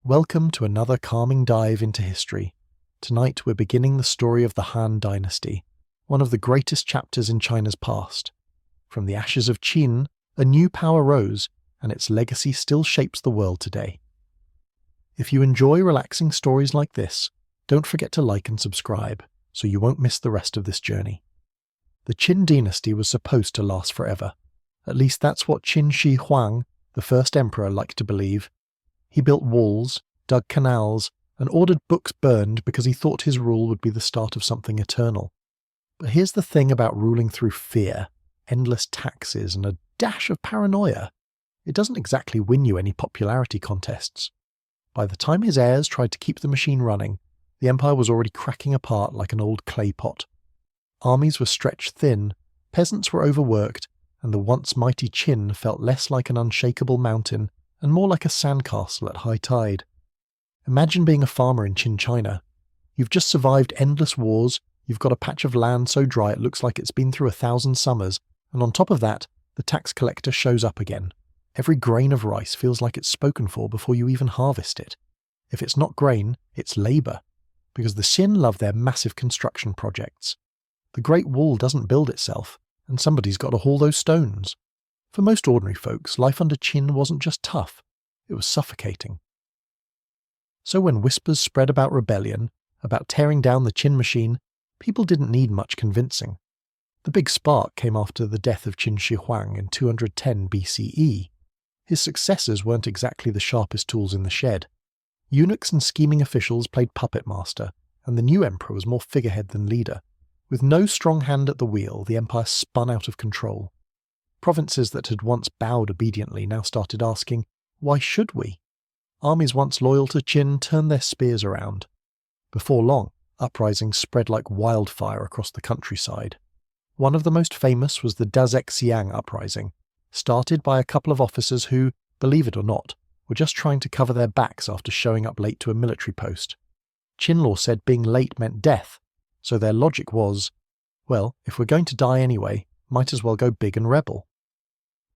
Welcome to another calming dive into history. Tonight we're beginning the story of the Han Dynasty, one of the greatest chapters in China's past. From the ashes of Qin, a new power rose, and its legacy still shapes the world today. If you enjoy relaxing stories like this, don't forget to like and subscribe, so you won't miss the rest of this journey. The Qin Dynasty was supposed to last forever. At least that's what Qin Shi Huang, the first emperor, liked to believe. He built walls, dug canals, and ordered books burned because he thought his rule would be the start of something eternal. But here's the thing about ruling through fear, endless taxes, and a dash of paranoia. It doesn't exactly win you any popularity contests. By the time his heirs tried to keep the machine running, the empire was already cracking apart like an old clay pot. Armies were stretched thin, peasants were overworked, and the once mighty Qin felt less like an unshakable mountain and more like a sandcastle at high tide. Imagine being a farmer in Qin China. You've just survived endless wars, you've got a patch of land so dry it looks like it's been through 1,000 summers, and on top of that, the tax collector shows up again. Every grain of rice feels like it's spoken for before you even harvest it. If it's not grain, it's labour, because the Qin love their massive construction projects. The Great Wall doesn't build itself, and somebody's got to haul those stones. For most ordinary folks, life under Qin wasn't just tough, it was suffocating. So when whispers spread about rebellion, about tearing down the Qin machine, people didn't need much convincing. The big spark came after the death of Qin Shi Huang in 210 BCE. His successors weren't exactly the sharpest tools in the shed. Eunuchs and scheming officials played puppet master, and the new emperor was more figurehead than leader. With no strong hand at the wheel, the empire spun out of control. Provinces that had once bowed obediently now started asking, why should we? Armies once loyal to Qin turned their spears around. Before long, uprisings spread like wildfire across the countryside. One of the most famous was the Dazexiang uprising, started by a couple of officers who, believe it or not, were just trying to cover their backs after showing up late to a military post. Qin law said being late meant death, so their logic was, well, if we're going to die anyway, might as well go big and rebel.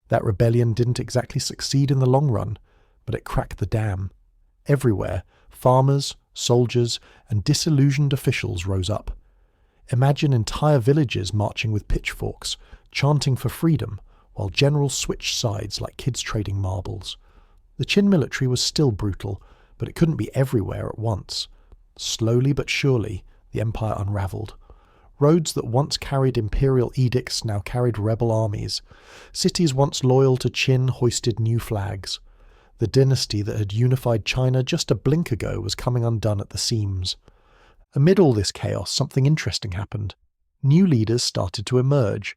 That rebellion didn't exactly succeed in the long run, but it cracked the dam. Everywhere, farmers, soldiers, and disillusioned officials rose up. Imagine entire villages marching with pitchforks, chanting for freedom, while generals switched sides like kids trading marbles. The Qin military was still brutal, but it couldn't be everywhere at once. Slowly but surely, the empire unravelled. Roads that once carried imperial edicts now carried rebel armies. Cities once loyal to Qin hoisted new flags. The dynasty that had unified China just a blink ago was coming undone at the seams. Amid all this chaos, something interesting happened. New leaders started to emerge.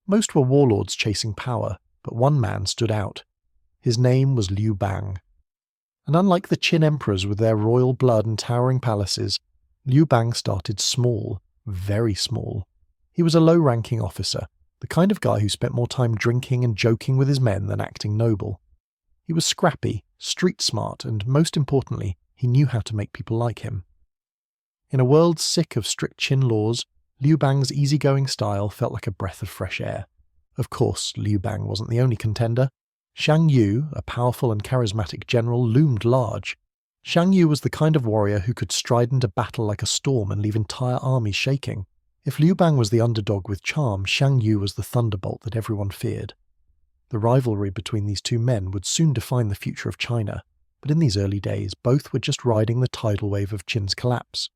Most were warlords chasing power, but one man stood out. His name was Liu Bang. And unlike the Qin emperors with their royal blood and towering palaces, Liu Bang started small, very small. He was a low-ranking officer, the kind of guy who spent more time drinking and joking with his men than acting noble. He was scrappy, street-smart, and most importantly, he knew how to make people like him. In a world sick of strict Qin laws, Liu Bang's easygoing style felt like a breath of fresh air. Of course, Liu Bang wasn't the only contender. Xiang Yu, a powerful and charismatic general, loomed large. Xiang Yu was the kind of warrior who could stride into battle like a storm and leave entire armies shaking. If Liu Bang was the underdog with charm, Xiang Yu was the thunderbolt that everyone feared. The rivalry between these two men would soon define the future of China, but in these early days, both were just riding the tidal wave of Qin's collapse.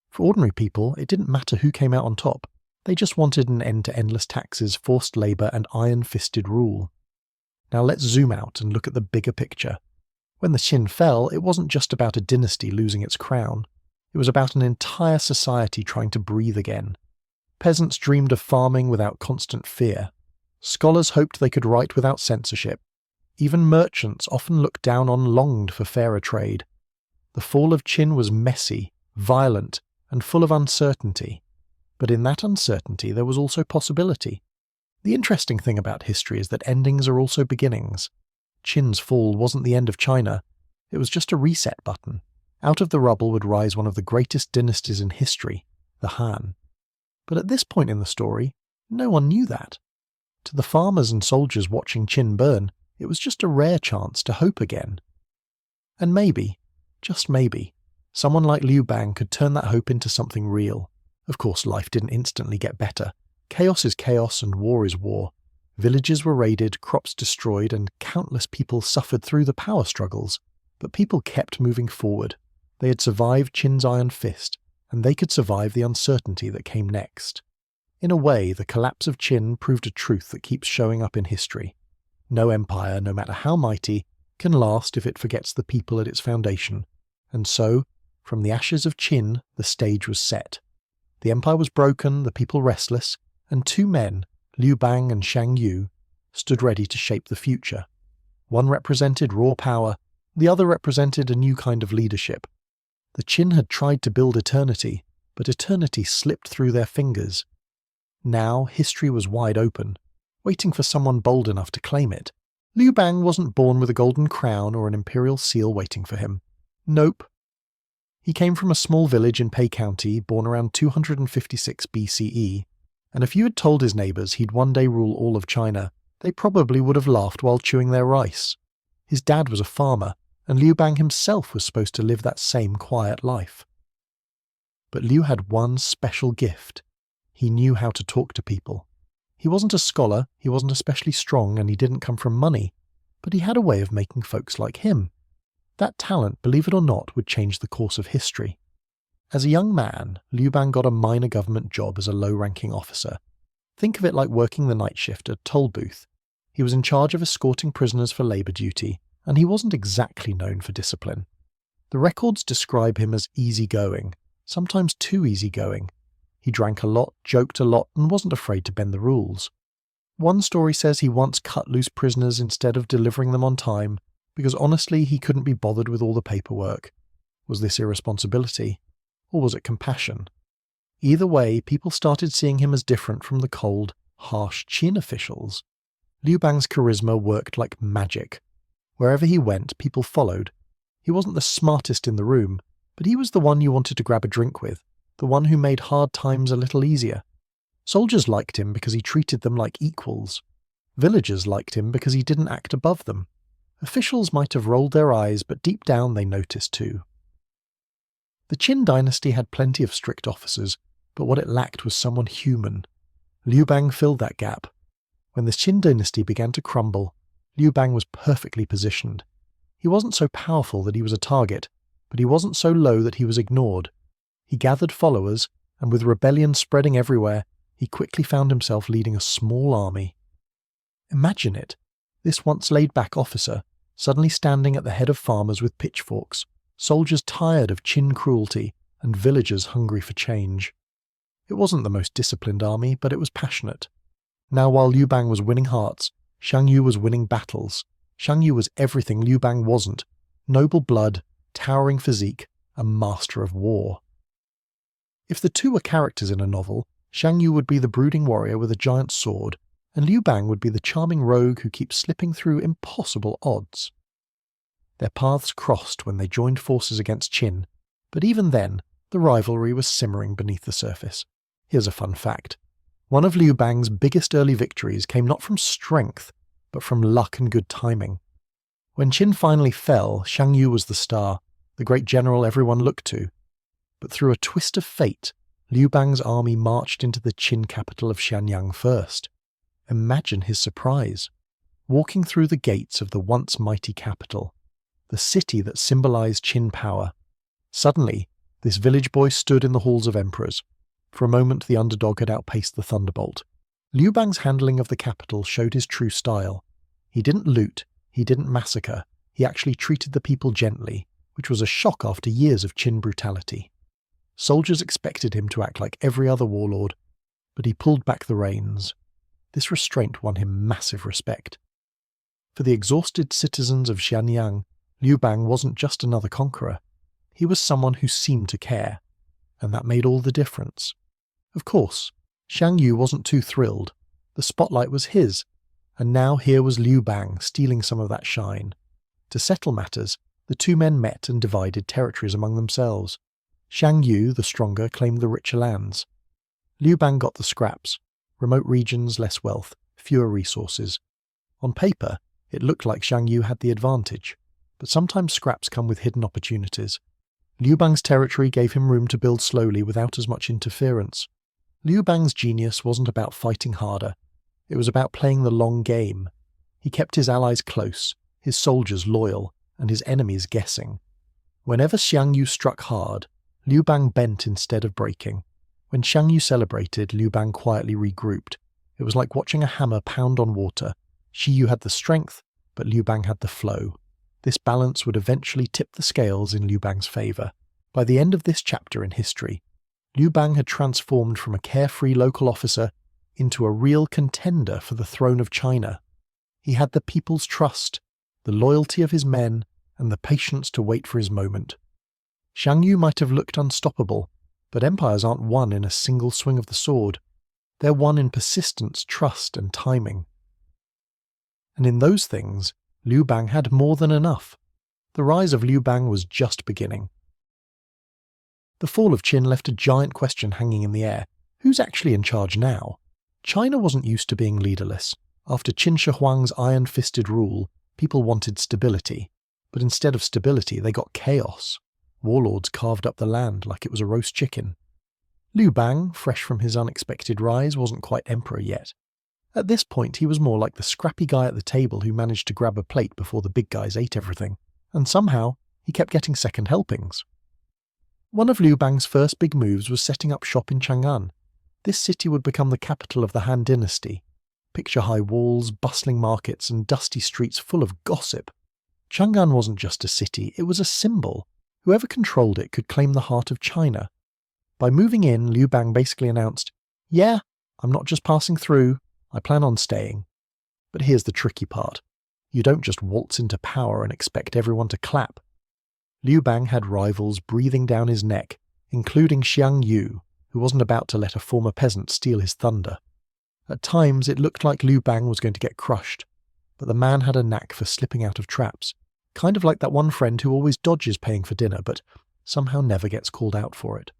For ordinary people, it didn't matter who came out on top. They just wanted an end to endless taxes, forced labour, and iron-fisted rule. Now let's zoom out and look at the bigger picture. When the Qin fell, it wasn't just about a dynasty losing its crown. It was about an entire society trying to breathe again. Peasants dreamed of farming without constant fear. Scholars hoped they could write without censorship. Even merchants often looked down on longed for fairer trade. The fall of Qin was messy, violent, and full of uncertainty. But in that uncertainty there was also possibility. The interesting thing about history is that endings are also beginnings. Qin's fall wasn't the end of China, it was just a reset button. Out of the rubble would rise one of the greatest dynasties in history, the Han. But at this point in the story, no one knew that. To the farmers and soldiers watching Qin burn, it was just a rare chance to hope again. And maybe, Just maybe, someone like Liu Bang could turn that hope into something real. Of course, life didn't instantly get better. Chaos is chaos and war is war. Villages were raided, crops destroyed, and countless people suffered through the power struggles. But people kept moving forward. They had survived Qin's iron fist, and they could survive the uncertainty that came next. In a way, the collapse of Qin proved a truth that keeps showing up in history. No empire, no matter how mighty, can last if it forgets the people at its foundation. And so, from the ashes of Qin, the stage was set. The empire was broken, the people restless, and two men, Liu Bang and Shang Yu, stood ready to shape the future. One represented raw power, the other represented a new kind of leadership. The Qin had tried to build eternity, but eternity slipped through their fingers. Now history was wide open, waiting for someone bold enough to claim it. Liu Bang wasn't born with a golden crown or an imperial seal waiting for him. Nope. He came from a small village in Pei County, born around 256 BCE, and if you had told his neighbours he'd one day rule all of China, they probably would have laughed while chewing their rice. His dad was a farmer, and Liu Bang himself was supposed to live that same quiet life. But Liu had one special gift. He knew how to talk to people. He wasn't a scholar, he wasn't especially strong, and he didn't come from money, but he had a way of making folks like him. That talent, believe it or not, would change the course of history. As a young man, Liu Bang got a minor government job as a low-ranking officer. Think of it like working the night shift at a toll booth. He was in charge of escorting prisoners for labour duty, and he wasn't exactly known for discipline. The records describe him as easygoing, sometimes too easygoing. He drank a lot, joked a lot, and wasn't afraid to bend the rules. One story says he once cut loose prisoners instead of delivering them on time, because honestly he couldn't be bothered with all the paperwork. Was this irresponsibility? Or was it compassion? Either way, people started seeing him as different from the cold, harsh Qin officials. Liu Bang's charisma worked like magic. Wherever he went, people followed. He wasn't the smartest in the room, but he was the one you wanted to grab a drink with, the one who made hard times a little easier. Soldiers liked him because he treated them like equals. Villagers liked him because he didn't act above them. Officials might have rolled their eyes, but deep down they noticed too. The Qin Dynasty had plenty of strict officers, but what it lacked was someone human. Liu Bang filled that gap. When the Qin Dynasty began to crumble, Liu Bang was perfectly positioned. He wasn't so powerful that he was a target, but he wasn't so low that he was ignored. He gathered followers, and with rebellion spreading everywhere, he quickly found himself leading a small army. Imagine it, this once laid-back officer, suddenly standing at the head of farmers with pitchforks, soldiers tired of Qin cruelty, and villagers hungry for change. It wasn't the most disciplined army, but it was passionate. Now while Liu Bang was winning hearts, Shang Yu was winning battles. Shang Yu was everything Liu Bang wasn't: noble blood, towering physique, a master of war. If the two were characters in a novel, Shang Yu would be the brooding warrior with a giant sword, and Liu Bang would be the charming rogue who keeps slipping through impossible odds. Their paths crossed when they joined forces against Qin, but even then, the rivalry was simmering beneath the surface. Here's a fun fact. One of Liu Bang's biggest early victories came not from strength, but from luck and good timing. When Qin finally fell, Shang Yu was the star, the great general everyone looked to. But through a twist of fate, Liu Bang's army marched into the Qin capital of Xianyang first. Imagine his surprise. Walking through the gates of the once mighty capital, the city that symbolized Qin power. Suddenly, this village boy stood in the halls of emperors. For a moment, the underdog had outpaced the thunderbolt. Liu Bang's handling of the capital showed his true style. He didn't loot, he didn't massacre, he actually treated the people gently, which was a shock after years of Qin brutality. Soldiers expected him to act like every other warlord, but he pulled back the reins. This restraint won him massive respect. For the exhausted citizens of Xianyang, Liu Bang wasn't just another conqueror. He was someone who seemed to care, and that made all the difference. Of course, Shang Yu wasn't too thrilled. The spotlight was his, and now here was Liu Bang stealing some of that shine. To settle matters, the two men met and divided territories among themselves. Shang Yu, the stronger, claimed the richer lands. Liu Bang got the scraps: remote regions, less wealth, fewer resources. On paper, it looked like Shang Yu had the advantage. but sometimes scraps come with hidden opportunities. Liu Bang's territory gave him room to build slowly without as much interference. Liu Bang's genius wasn't about fighting harder. It was about playing the long game. He kept his allies close, his soldiers loyal, and his enemies guessing. Whenever Xiang Yu struck hard, Liu Bang bent instead of breaking. When Xiang Yu celebrated, Liu Bang quietly regrouped. It was like watching a hammer pound on water. Shi Yu had the strength, but Liu Bang had the flow. This balance would eventually tip the scales in Liu Bang's favour. By the end of this chapter in history, Liu Bang had transformed from a carefree local officer into a real contender for the throne of China. He had the people's trust, the loyalty of his men, and the patience to wait for his moment. Xiang Yu might have looked unstoppable, but empires aren't won in a single swing of the sword. They're won in persistence, trust, and timing. And in those things, Liu Bang had more than enough. The rise of Liu Bang was just beginning. The fall of Qin left a giant question hanging in the air. Who's actually in charge now? China wasn't used to being leaderless. After Qin Shi Huang's iron-fisted rule, people wanted stability. But instead of stability, they got chaos. Warlords carved up the land like it was a roast chicken. Liu Bang, fresh from his unexpected rise, wasn't quite emperor yet. At this point, he was more like the scrappy guy at the table who managed to grab a plate before the big guys ate everything. And somehow, he kept getting second helpings. One of Liu Bang's first big moves was setting up shop in Chang'an. This city would become the capital of the Han Dynasty. Picture high walls, bustling markets, and dusty streets full of gossip. Chang'an wasn't just a city, it was a symbol. Whoever controlled it could claim the heart of China. By moving in, Liu Bang basically announced, "Yeah, I'm not just passing through, I plan on staying." But here's the tricky part. You don't just waltz into power and expect everyone to clap. Liu Bang had rivals breathing down his neck, including Xiang Yu, who wasn't about to let a former peasant steal his thunder. At times, it looked like Liu Bang was going to get crushed, but the man had a knack for slipping out of traps, kind of like that one friend who always dodges paying for dinner but somehow never gets called out for it.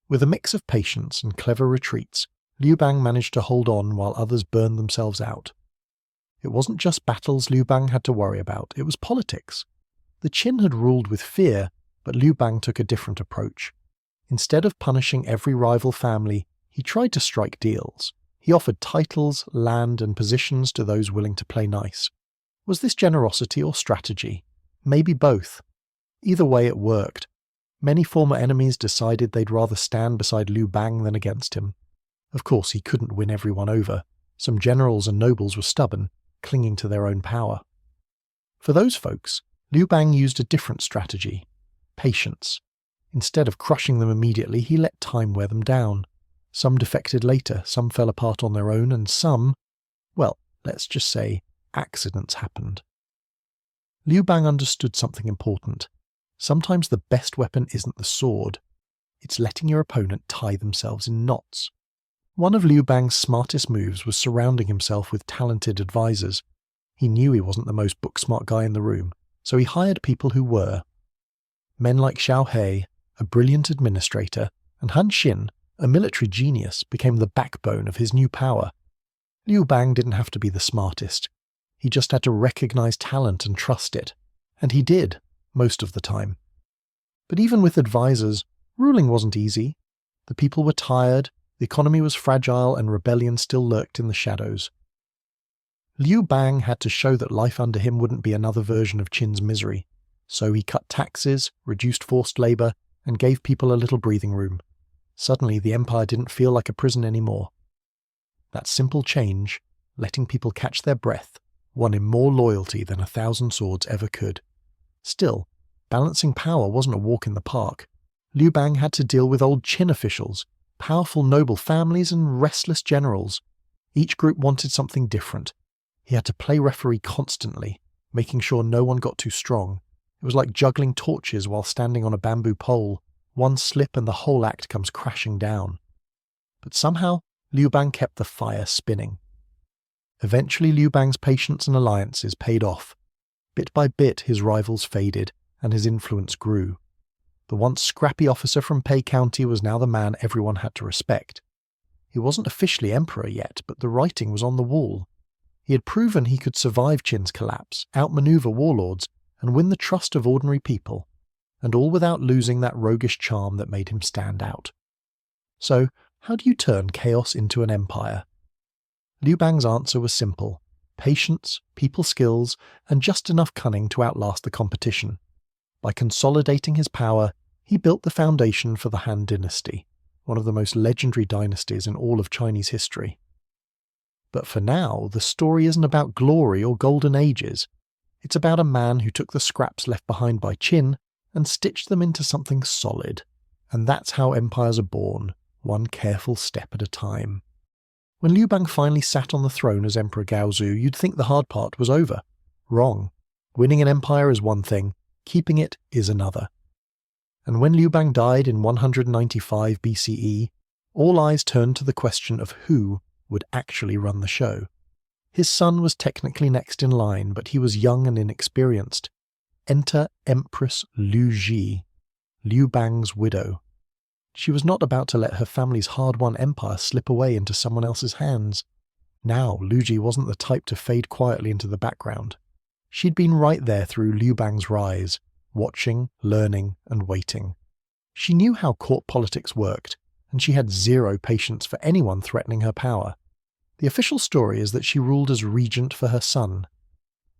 With a mix of patience and clever retreats, Liu Bang managed to hold on while others burned themselves out. It wasn't just battles Liu Bang had to worry about, it was politics. The Qin had ruled with fear, but Liu Bang took a different approach. Instead of punishing every rival family, he tried to strike deals. He offered titles, land, and positions to those willing to play nice. Was this generosity or strategy? Maybe both. Either way, it worked. Many former enemies decided they'd rather stand beside Liu Bang than against him. Of course, he couldn't win everyone over. Some generals and nobles were stubborn, clinging to their own power. For those folks, Liu Bang used a different strategy: patience. Instead of crushing them immediately, he let time wear them down. Some defected later, some fell apart on their own, and some, well, let's just say, accidents happened. Liu Bang understood something important. Sometimes the best weapon isn't the sword. It's letting your opponent tie themselves in knots. One of Liu Bang's smartest moves was surrounding himself with talented advisors. He knew he wasn't the most book-smart guy in the room, so he hired people who were. Men like Xiao He, a brilliant administrator, and Han Xin, a military genius, became the backbone of his new power. Liu Bang didn't have to be the smartest. He just had to recognize talent and trust it. And he did, most of the time. But even with advisors, ruling wasn't easy. The people were tired, the economy was fragile, and rebellion still lurked in the shadows. Liu Bang had to show that life under him wouldn't be another version of Qin's misery. So he cut taxes, reduced forced labor, and gave people a little breathing room. Suddenly, the empire didn't feel like a prison anymore. That simple change, letting people catch their breath, won him more loyalty than 1,000 swords ever could. Still, balancing power wasn't a walk in the park. Liu Bang had to deal with old Qin officials, powerful noble families, and restless generals. Each group wanted something different. He had to play referee constantly, making sure no one got too strong. It was like juggling torches while standing on a bamboo pole. One slip and the whole act comes crashing down. But somehow, Liu Bang kept the fire spinning. Eventually, Liu Bang's patience and alliances paid off. Bit by bit, his rivals faded, and his influence grew. The once scrappy officer from Pei County was now the man everyone had to respect. He wasn't officially emperor yet, but the writing was on the wall. He had proven he could survive Qin's collapse, outmaneuver warlords, and win the trust of ordinary people, and all without losing that roguish charm that made him stand out. So, how do you turn chaos into an empire? Liu Bang's answer was simple: patience, people skills, and just enough cunning to outlast the competition. By consolidating his power, he built the foundation for the Han Dynasty, one of the most legendary dynasties in all of Chinese history. But for now, the story isn't about glory or golden ages. It's about a man who took the scraps left behind by Qin and stitched them into something solid. And that's how empires are born, one careful step at a time. When Liu Bang finally sat on the throne as Emperor Gaozu, you'd think the hard part was over. Wrong. Winning an empire is one thing, keeping it is another. And when Liu Bang died in 195 BCE, all eyes turned to the question of who would actually run the show. His son was technically next in line, but he was young and inexperienced. Enter Empress Liu Ji, Liu Bang's widow. She was not about to let her family's hard-won empire slip away into someone else's hands. Now, Liu Ji wasn't the type to fade quietly into the background. She'd been right there through Liu Bang's rise, watching, learning, and waiting. She knew how court politics worked, and she had zero patience for anyone threatening her power. The official story is that she ruled as regent for her son.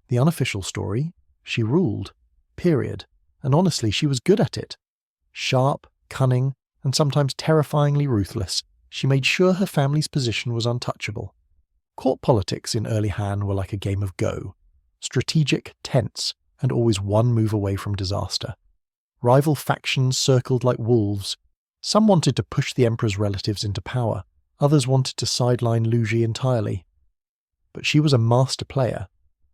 The unofficial story? She ruled. Period. And honestly, she was good at it. Sharp, cunning, and sometimes terrifyingly ruthless, she made sure her family's position was untouchable. Court politics in early Han were like a game of Go. Strategic, tense, and always one move away from disaster. Rival factions circled like wolves. Some wanted to push the emperor's relatives into power. Others wanted to sideline Liu Ji entirely. But she was a master player.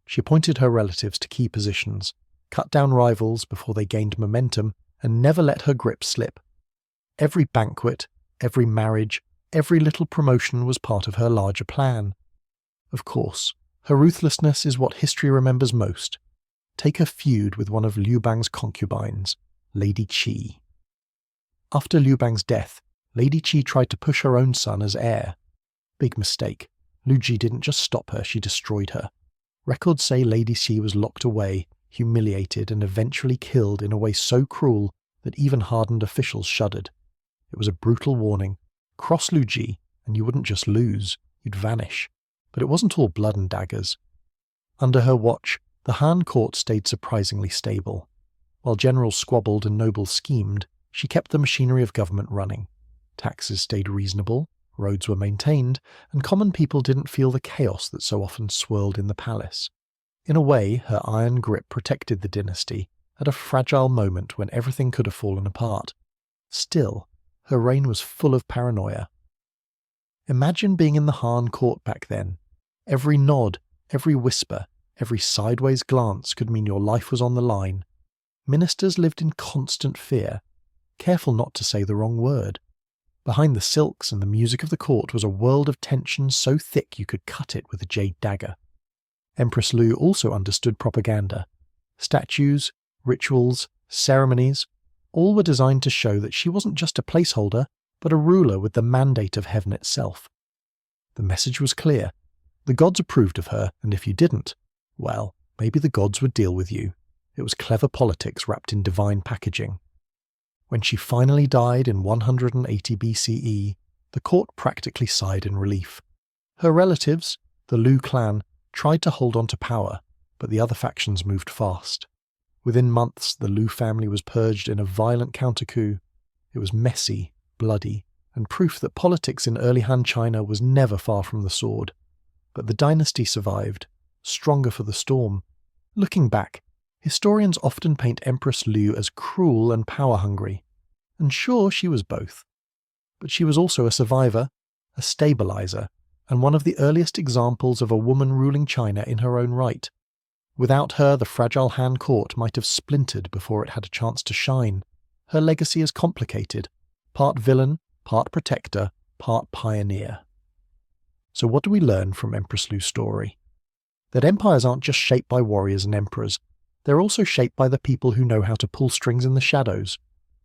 She appointed her relatives to key positions, cut down rivals before they gained momentum, and never let her grip slip. Every banquet, every marriage, every little promotion was part of her larger plan. Of course, her ruthlessness is what history remembers most. Take her feud with one of Liu Bang's concubines, Lady Qi. After Liu Bang's death, Lady Qi tried to push her own son as heir. Big mistake. Liu Ji didn't just stop her, she destroyed her. Records say Lady Qi was locked away, humiliated, and eventually killed in a way so cruel that even hardened officials shuddered. It was a brutal warning. Cross Liu Ji, and you wouldn't just lose, you'd vanish. But it wasn't all blood and daggers. Under her watch, the Han court stayed surprisingly stable. While generals squabbled and nobles schemed, she kept the machinery of government running. Taxes stayed reasonable, roads were maintained, and common people didn't feel the chaos that so often swirled in the palace. In a way, her iron grip protected the dynasty at a fragile moment when everything could have fallen apart. Still, her reign was full of paranoia. Imagine being in the Han court back then. Every nod, every whisper, every sideways glance could mean your life was on the line. Ministers lived in constant fear, careful not to say the wrong word. Behind the silks and the music of the court was a world of tension so thick you could cut it with a jade dagger. Empress Liu also understood propaganda. Statues, rituals, ceremonies, all were designed to show that she wasn't just a placeholder, but a ruler with the mandate of heaven itself. The message was clear. The gods approved of her, and if you didn't, well, maybe the gods would deal with you. It was clever politics wrapped in divine packaging. When she finally died in 180 BCE, the court practically sighed in relief. Her relatives, the Liu clan, tried to hold on to power, but the other factions moved fast. Within months, the Liu family was purged in a violent counter-coup. It was messy, bloody, and proof that politics in early Han China was never far from the sword. But the dynasty survived, stronger for the storm. Looking back, historians often paint Empress Liu as cruel and power-hungry. And sure, she was both. But she was also a survivor, a stabilizer, and one of the earliest examples of a woman ruling China in her own right. Without her, the fragile Han court might have splintered before it had a chance to shine. Her legacy is complicated, part villain, part protector, part pioneer. So what do we learn from Empress Liu's story? That empires aren't just shaped by warriors and emperors. They're also shaped by the people who know how to pull strings in the shadows.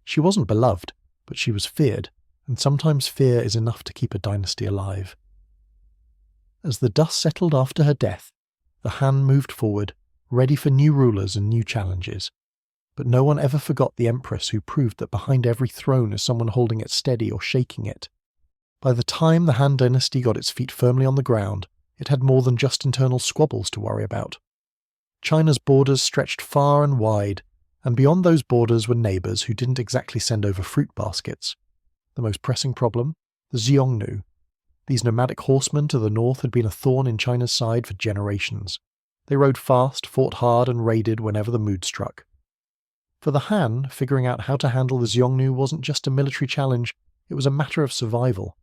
She wasn't beloved, but she was feared, and sometimes fear is enough to keep a dynasty alive. As the dust settled after her death, the Han moved forward, ready for new rulers and new challenges. But no one ever forgot the empress who proved that behind every throne is someone holding it steady or shaking it. By the time the Han Dynasty got its feet firmly on the ground, it had more than just internal squabbles to worry about. China's borders stretched far and wide, and beyond those borders were neighbours who didn't exactly send over fruit baskets. The most pressing problem? The Xiongnu. These nomadic horsemen to the north had been a thorn in China's side for generations. They rode fast, fought hard, and raided whenever the mood struck. For the Han, figuring out how to handle the Xiongnu wasn't just a military challenge, it was a matter of survival.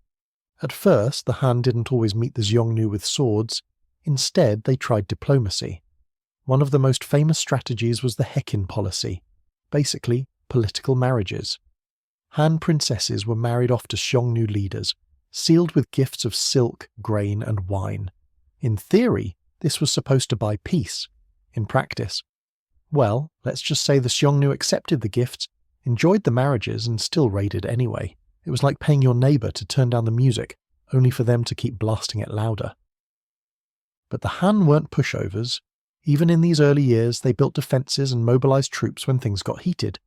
At first, the Han didn't always meet the Xiongnu with swords. Instead, they tried diplomacy. One of the most famous strategies was the Hekin policy, basically political marriages. Han princesses were married off to Xiongnu leaders, sealed with gifts of silk, grain, and wine. In theory, this was supposed to buy peace. In practice, well, let's just say the Xiongnu accepted the gifts, enjoyed the marriages, and still raided anyway. It was like paying your neighbour to turn down the music, only for them to keep blasting it louder. But the Han weren't pushovers. Even in these early years, they built defences and mobilised troops when things got heated.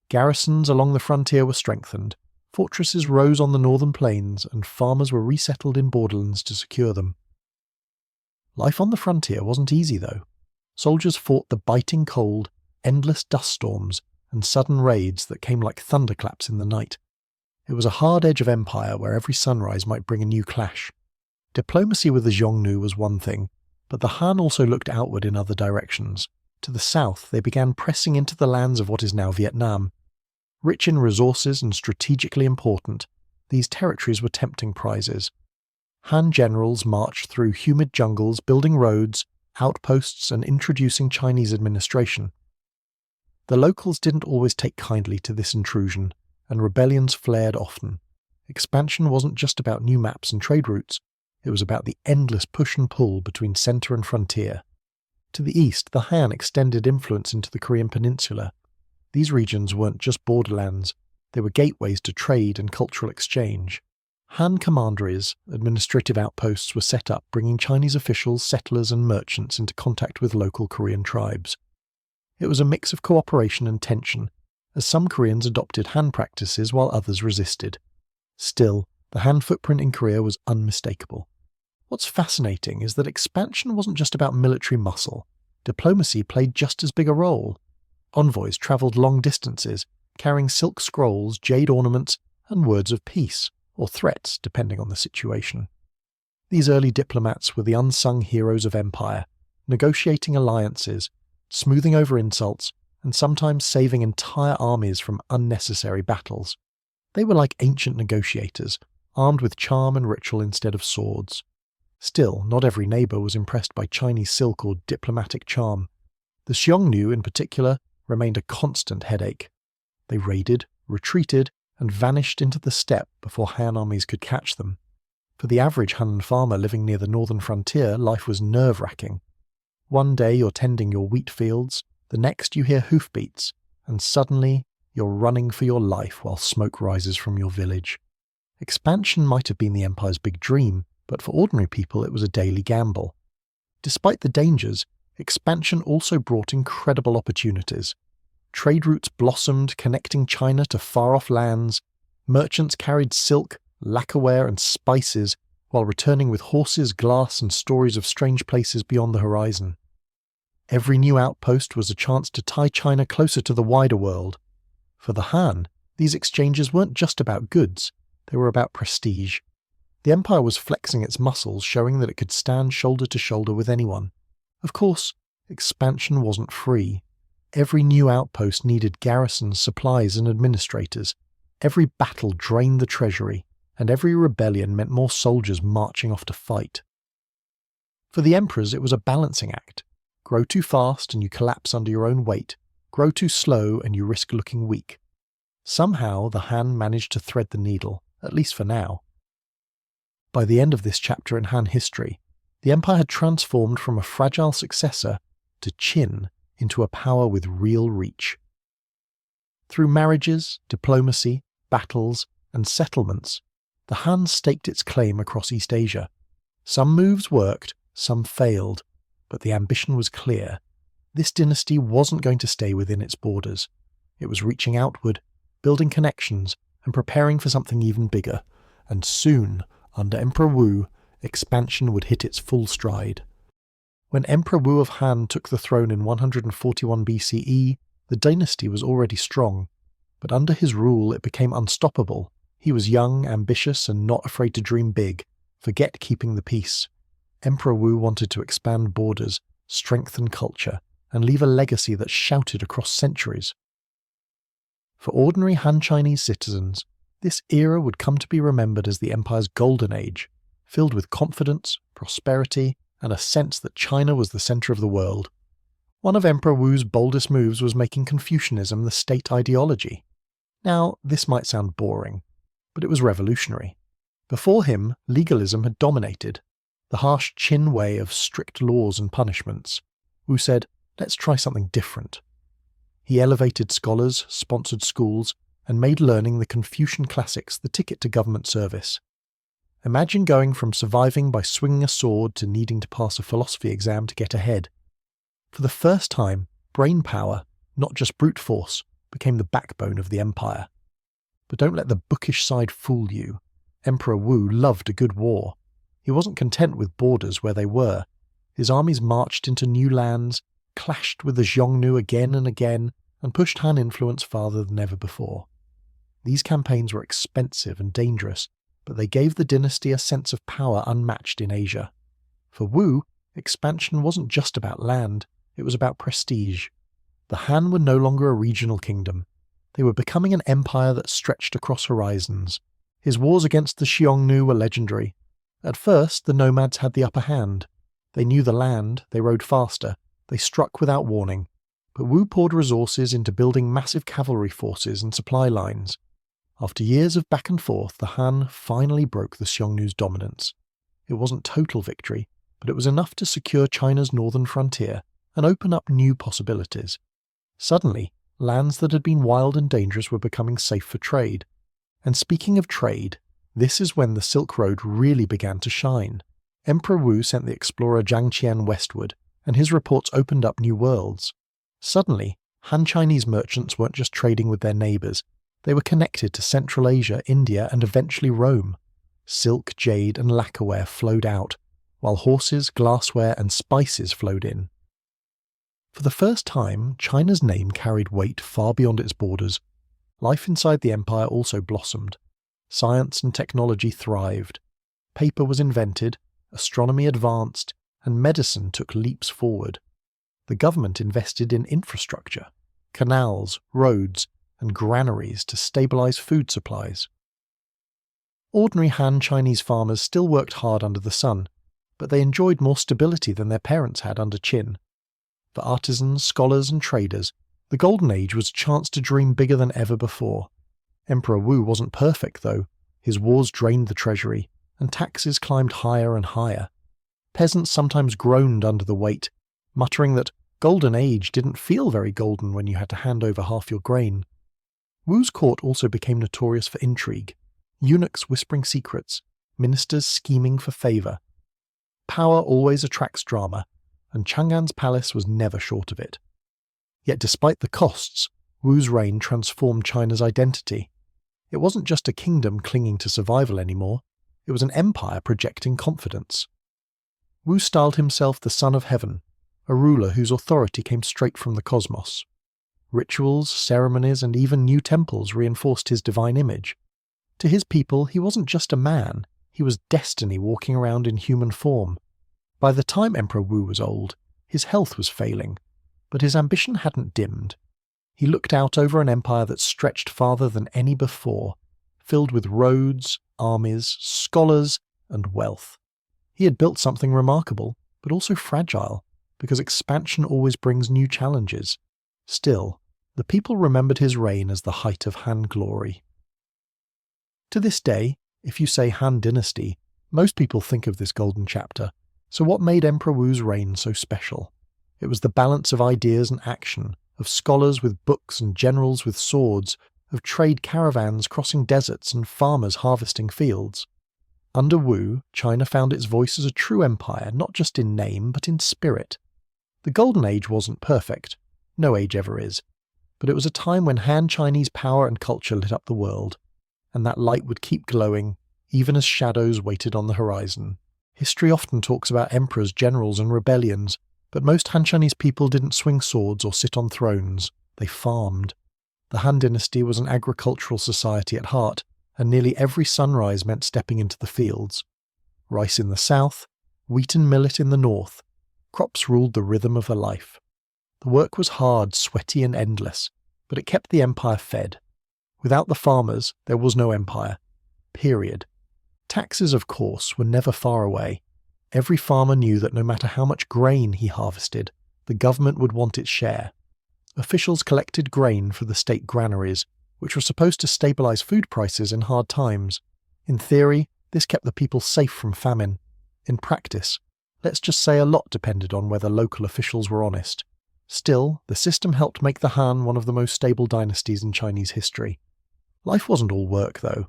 Garrisons along the frontier were strengthened, fortresses rose on the northern plains, and farmers were resettled in borderlands to secure them. Life on the frontier wasn't easy, though. Soldiers fought the biting cold, endless dust storms, and sudden raids that came like thunderclaps in the night. It was a hard edge of empire where every sunrise might bring a new clash. Diplomacy with the Xiongnu was one thing, but the Han also looked outward in other directions. To the south, they began pressing into the lands of what is now Vietnam. Rich in resources and strategically important, these territories were tempting prizes. Han generals marched through humid jungles, building roads, outposts, and introducing Chinese administration. The locals didn't always take kindly to this intrusion, and rebellions flared often. Expansion wasn't just about new maps and trade routes, it was about the endless push and pull between centre and frontier. To the east, the Han extended influence into the Korean peninsula. These regions weren't just borderlands, they were gateways to trade and cultural exchange. Han commanderies, administrative outposts, were set up, bringing Chinese officials, settlers, and merchants into contact with local Korean tribes. It was a mix of cooperation and tension, as some Koreans adopted Han practices while others resisted. Still, the Han footprint in Korea was unmistakable. What's fascinating is that expansion wasn't just about military muscle. Diplomacy played just as big a role. Envoys travelled long distances, carrying silk scrolls, jade ornaments, and words of peace, or threats depending on the situation. These early diplomats were the unsung heroes of empire, negotiating alliances, smoothing over insults, and sometimes saving entire armies from unnecessary battles. They were like ancient negotiators, armed with charm and ritual instead of swords. Still, not every neighbour was impressed by Chinese silk or diplomatic charm. The Xiongnu, in particular, remained a constant headache. They raided, retreated, and vanished into the steppe before Han armies could catch them. For the average Han farmer living near the northern frontier, life was nerve-wracking. One day you're tending your wheat fields, the next you hear hoofbeats, and suddenly you're running for your life while smoke rises from your village. Expansion might have been the empire's big dream, but for ordinary people it was a daily gamble. Despite the dangers, expansion also brought incredible opportunities. Trade routes blossomed, connecting China to far-off lands. Merchants carried silk, lacquerware, and spices, while returning with horses, glass, and stories of strange places beyond the horizon. Every new outpost was a chance to tie China closer to the wider world. For the Han, these exchanges weren't just about goods, they were about prestige. The empire was flexing its muscles, showing that it could stand shoulder to shoulder with anyone. Of course, expansion wasn't free. Every new outpost needed garrisons, supplies, and administrators. Every battle drained the treasury, and every rebellion meant more soldiers marching off to fight. For the emperors, it was a balancing act. Grow too fast and you collapse under your own weight. Grow too slow and you risk looking weak. Somehow the Han managed to thread the needle, at least for now. By the end of this chapter in Han history, the empire had transformed from a fragile successor to Qin into a power with real reach. Through marriages, diplomacy, battles, and settlements, the Han staked its claim across East Asia. Some moves worked, some failed, but the ambition was clear: This dynasty wasn't going to stay within its borders. It was reaching outward, building connections, and preparing for something even bigger. And soon, under Emperor Wu, expansion would hit its full stride. When Emperor Wu of Han took the throne in 141 BCE, the dynasty was already strong, but under his rule it became unstoppable. He was young, ambitious, and not afraid to dream big. Forget keeping the peace. Emperor Wu wanted to expand borders, strengthen culture, and leave a legacy that shouted across centuries. For ordinary Han Chinese citizens, this era would come to be remembered as the empire's golden age, filled with confidence, prosperity, and a sense that China was the center of the world. One of Emperor Wu's boldest moves was making Confucianism the state ideology. Now, this might sound boring, but it was revolutionary. Before him, legalism had dominated, the harsh Qin way of strict laws and punishments. Wu said, let's try something different. He elevated scholars, sponsored schools, and made learning the Confucian classics the ticket to government service. Imagine going from surviving by swinging a sword to needing to pass a philosophy exam to get ahead. For the first time, brain power, not just brute force, became the backbone of the empire. But don't let the bookish side fool you. Emperor Wu loved a good war. He wasn't content with borders where they were. His armies marched into new lands, clashed with the Xiongnu again and again, and pushed Han influence farther than ever before. These campaigns were expensive and dangerous, but they gave the dynasty a sense of power unmatched in Asia. For Wu, expansion wasn't just about land, it was about prestige. The Han were no longer a regional kingdom. They were becoming an empire that stretched across horizons. His wars against the Xiongnu were legendary. At first, the nomads had the upper hand. They knew the land, they rode faster, they struck without warning. But Wu poured resources into building massive cavalry forces and supply lines. After years of back and forth, the Han finally broke the Xiongnu's dominance. It wasn't total victory, but it was enough to secure China's northern frontier and open up new possibilities. Suddenly, lands that had been wild and dangerous were becoming safe for trade. And speaking of trade, this is when the Silk Road really began to shine. Emperor Wu sent the explorer Zhang Qian westward, and his reports opened up new worlds. Suddenly, Han Chinese merchants weren't just trading with their neighbours, they were connected to Central Asia, India, and eventually Rome. Silk, jade, and lacquerware flowed out, while horses, glassware, and spices flowed in. For the first time, China's name carried weight far beyond its borders. Life inside the empire also blossomed. Science and technology thrived. Paper was invented, astronomy advanced, and medicine took leaps forward. The government invested in infrastructure, canals, roads, and granaries to stabilize food supplies. Ordinary Han Chinese farmers still worked hard under the sun, but they enjoyed more stability than their parents had under Qin. For artisans, scholars, and traders, the Golden Age was a chance to dream bigger than ever before. Emperor Wu wasn't perfect, though. His wars drained the treasury, and taxes climbed higher and higher. Peasants sometimes groaned under the weight, muttering that Golden Age didn't feel very golden when you had to hand over half your grain. Wu's court also became notorious for intrigue, eunuchs whispering secrets, ministers scheming for favour. Power always attracts drama, and Chang'an's palace was never short of it. Yet despite the costs, Wu's reign transformed China's identity. It wasn't just a kingdom clinging to survival anymore, it was an empire projecting confidence. Wu styled himself the Son of Heaven, a ruler whose authority came straight from the cosmos. Rituals, ceremonies, and even new temples reinforced his divine image. To his people, he wasn't just a man, he was destiny walking around in human form. By the time Emperor Wu was old, his health was failing, but his ambition hadn't dimmed. He looked out over an empire that stretched farther than any before, filled with roads, armies, scholars, and wealth. He had built something remarkable, but also fragile, because expansion always brings new challenges. Still, the people remembered his reign as the height of Han glory. To this day, if you say Han Dynasty, most people think of this golden chapter. So what made Emperor Wu's reign so special? It was the balance of ideas and action, of scholars with books and generals with swords, of trade caravans crossing deserts and farmers harvesting fields. Under Wu, China found its voice as a true empire, not just in name, but in spirit. The Golden Age wasn't perfect. No age ever is. But it was a time when Han Chinese power and culture lit up the world, and that light would keep glowing, even as shadows waited on the horizon. History often talks about emperors, generals, and rebellions, but most Han Chinese people didn't swing swords or sit on thrones. They farmed. The Han Dynasty was an agricultural society at heart, and nearly every sunrise meant stepping into the fields. Rice in the south, wheat and millet in the north. Crops ruled the rhythm of a life. The work was hard, sweaty, and endless, but it kept the empire fed. Without the farmers, there was no empire. Period. Taxes, of course, were never far away. Every farmer knew that no matter how much grain he harvested, the government would want its share. Officials collected grain for the state granaries, which were supposed to stabilize food prices in hard times. In theory, this kept the people safe from famine. In practice, let's just say a lot depended on whether local officials were honest. Still, the system helped make the Han one of the most stable dynasties in Chinese history. Life wasn't all work, though.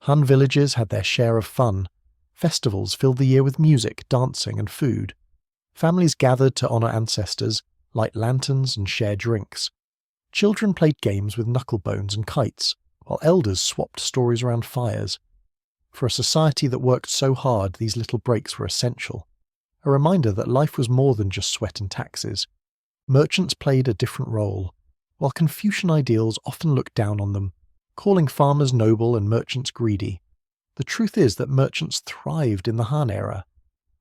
Han villages had their share of fun. Festivals filled the year with music, dancing, and food. Families gathered to honor ancestors, light lanterns, and share drinks. Children played games with knucklebones and kites, while elders swapped stories around fires. For a society that worked so hard, these little breaks were essential. A reminder that life was more than just sweat and taxes. Merchants played a different role, while Confucian ideals often looked down on them, calling farmers noble and merchants greedy. The truth is that merchants thrived in the Han era.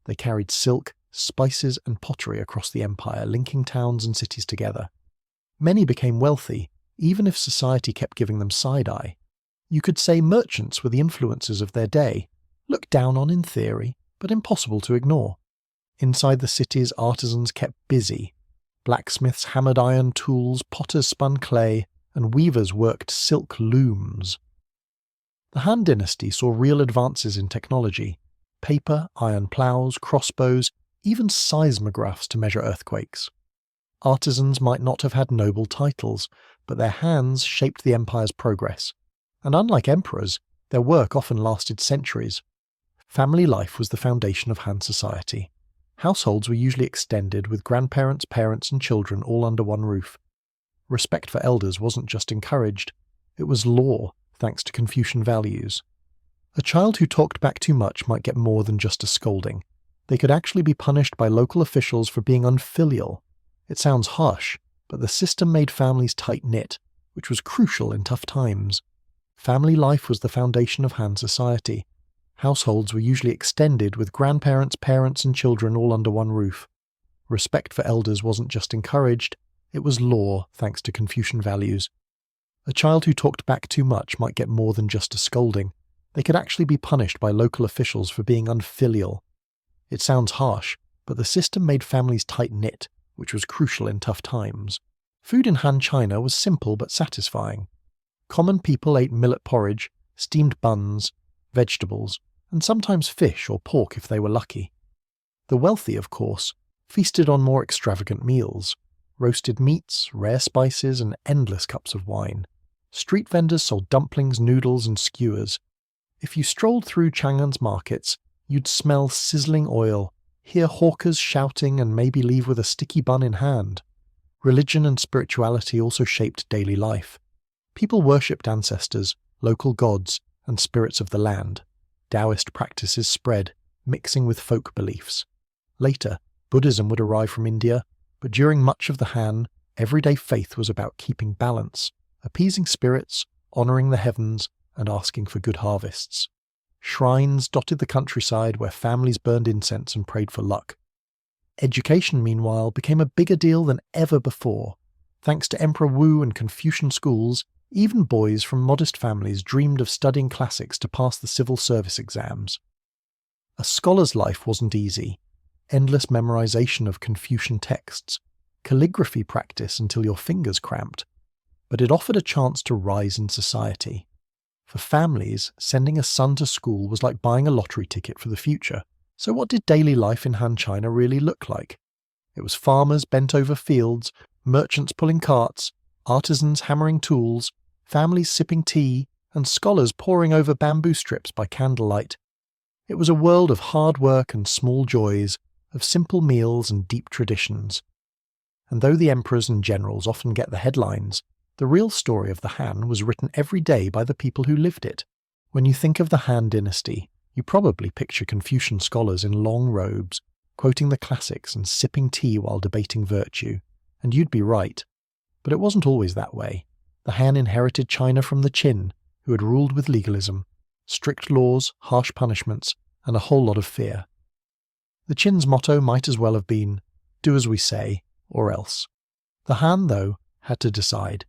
They carried silk, spices, and pottery across the empire, linking towns and cities together. Many became wealthy, even if society kept giving them side-eye. You could say merchants were the influencers of their day, looked down on in theory, but impossible to ignore. Inside the cities, artisans kept busy. Blacksmiths hammered iron tools, potters spun clay, and weavers worked silk looms. The Han Dynasty saw real advances in technology: paper, iron ploughs, crossbows, even seismographs to measure earthquakes. Artisans might not have had noble titles, but their hands shaped the empire's progress. And unlike emperors, their work often lasted centuries. Family life was the foundation of Han society. Households were usually extended, with grandparents, parents, and children all under one roof. Respect for elders wasn't just encouraged, it was law, thanks to Confucian values. A child who talked back too much might get more than just a scolding. They could actually be punished by local officials for being unfilial. It sounds harsh, but the system made families tight-knit, which was crucial in tough times. Family life was the foundation of Han society. Households were usually extended, with grandparents, parents, and children all under one roof. Respect for elders wasn't just encouraged, it was law, thanks to Confucian values. A child who talked back too much might get more than just a scolding. They could actually be punished by local officials for being unfilial. It sounds harsh, but the system made families tight-knit, which was crucial in tough times. Food in Han China was simple but satisfying. Common people ate millet porridge, steamed buns, vegetables, and sometimes fish or pork if they were lucky. The wealthy, of course, feasted on more extravagant meals: roasted meats, rare spices, and endless cups of wine. Street vendors sold dumplings, noodles, and skewers. If you strolled through Chang'an's markets, you'd smell sizzling oil, hear hawkers shouting, and maybe leave with a sticky bun in hand. Religion and spirituality also shaped daily life. People worshipped ancestors, local gods, and spirits of the land. Taoist practices spread, mixing with folk beliefs. Later, Buddhism would arrive from India, but during much of the Han, everyday faith was about keeping balance, appeasing spirits, honouring the heavens, and asking for good harvests. Shrines dotted the countryside where families burned incense and prayed for luck. Education, meanwhile, became a bigger deal than ever before. Thanks to Emperor Wu and Confucian schools, even boys from modest families dreamed of studying classics to pass the civil service exams. A scholar's life wasn't easy. Endless memorization of Confucian texts, calligraphy practice until your fingers cramped. But it offered a chance to rise in society. For families, sending a son to school was like buying a lottery ticket for the future. So what did daily life in Han China really look like? It was farmers bent over fields, merchants pulling carts, artisans hammering tools, families sipping tea, and scholars poring over bamboo strips by candlelight. It was a world of hard work and small joys, of simple meals and deep traditions. and though the emperors and generals often get the headlines, the real story of the Han was written every day by the people who lived it. When you think of the Han Dynasty, you probably picture Confucian scholars in long robes, quoting the classics and sipping tea while debating virtue, and you'd be right. But it wasn't always that way. The Han inherited China from the Qin, who had ruled with legalism, strict laws, harsh punishments, and a whole lot of fear. The Qin's motto might as well have been, "Do as we say, or else." The Han, though, had to decide.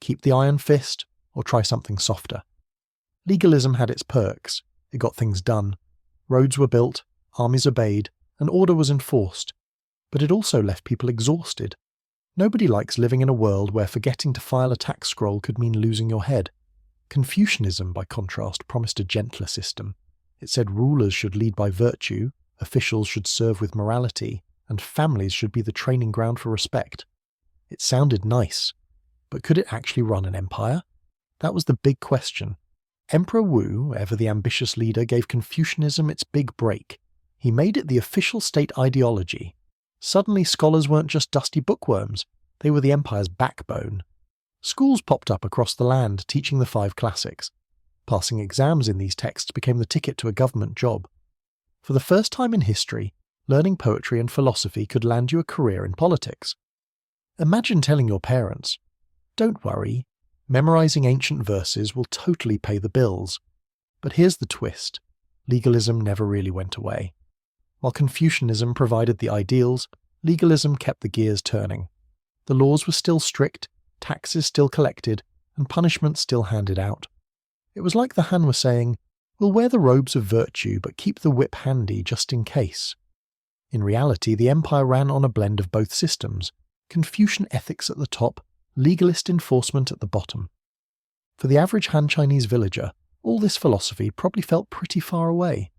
Keep the iron fist, or try something softer. Legalism had its perks. It got things done. Roads were built, armies obeyed, and order was enforced. But it also left people exhausted. Nobody likes living in a world where forgetting to file a tax scroll could mean losing your head. Confucianism, by contrast, promised a gentler system. It said rulers should lead by virtue, officials should serve with morality, and families should be the training ground for respect. It sounded nice, but could it actually run an empire? That was the big question. Emperor Wu, ever the ambitious leader, gave Confucianism its big break. He made it the official state ideology. Suddenly scholars weren't just dusty bookworms, they were the empire's backbone. Schools popped up across the land teaching the 5 classics. Passing exams in these texts became the ticket to a government job. For the first time in history, learning poetry and philosophy could land you a career in politics. Imagine telling your parents, "Don't worry, memorizing ancient verses will totally pay the bills." But here's the twist. Legalism never really went away. While Confucianism provided the ideals, legalism kept the gears turning. The laws were still strict, taxes still collected, and punishments still handed out. It was like the Han were saying, "We'll wear the robes of virtue, but keep the whip handy just in case." In reality, the empire ran on a blend of both systems, Confucian ethics at the top, legalist enforcement at the bottom. For the average Han Chinese villager, all this philosophy probably felt pretty far away.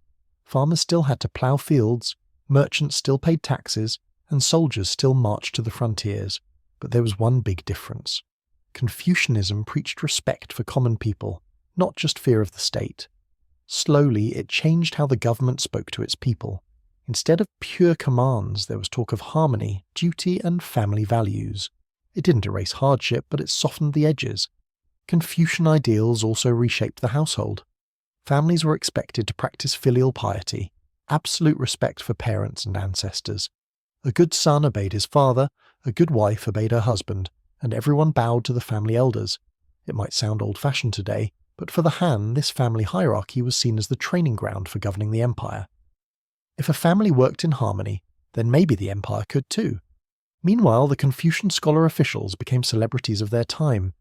Farmers still had to plough fields, merchants still paid taxes, and soldiers still marched to the frontiers. But there was one big difference. Confucianism preached respect for common people, not just fear of the state. Slowly, it changed how the government spoke to its people. Instead of pure commands, there was talk of harmony, duty, and family values. It didn't erase hardship, but it softened the edges. Confucian ideals also reshaped the household. Families were expected to practice filial piety, absolute respect for parents and ancestors. A good son obeyed his father, a good wife obeyed her husband, and everyone bowed to the family elders. It might sound old-fashioned today, but for the Han, this family hierarchy was seen as the training ground for governing the empire. If a family worked in harmony, then maybe the empire could too. Meanwhile, the Confucian scholar officials became celebrities of their time.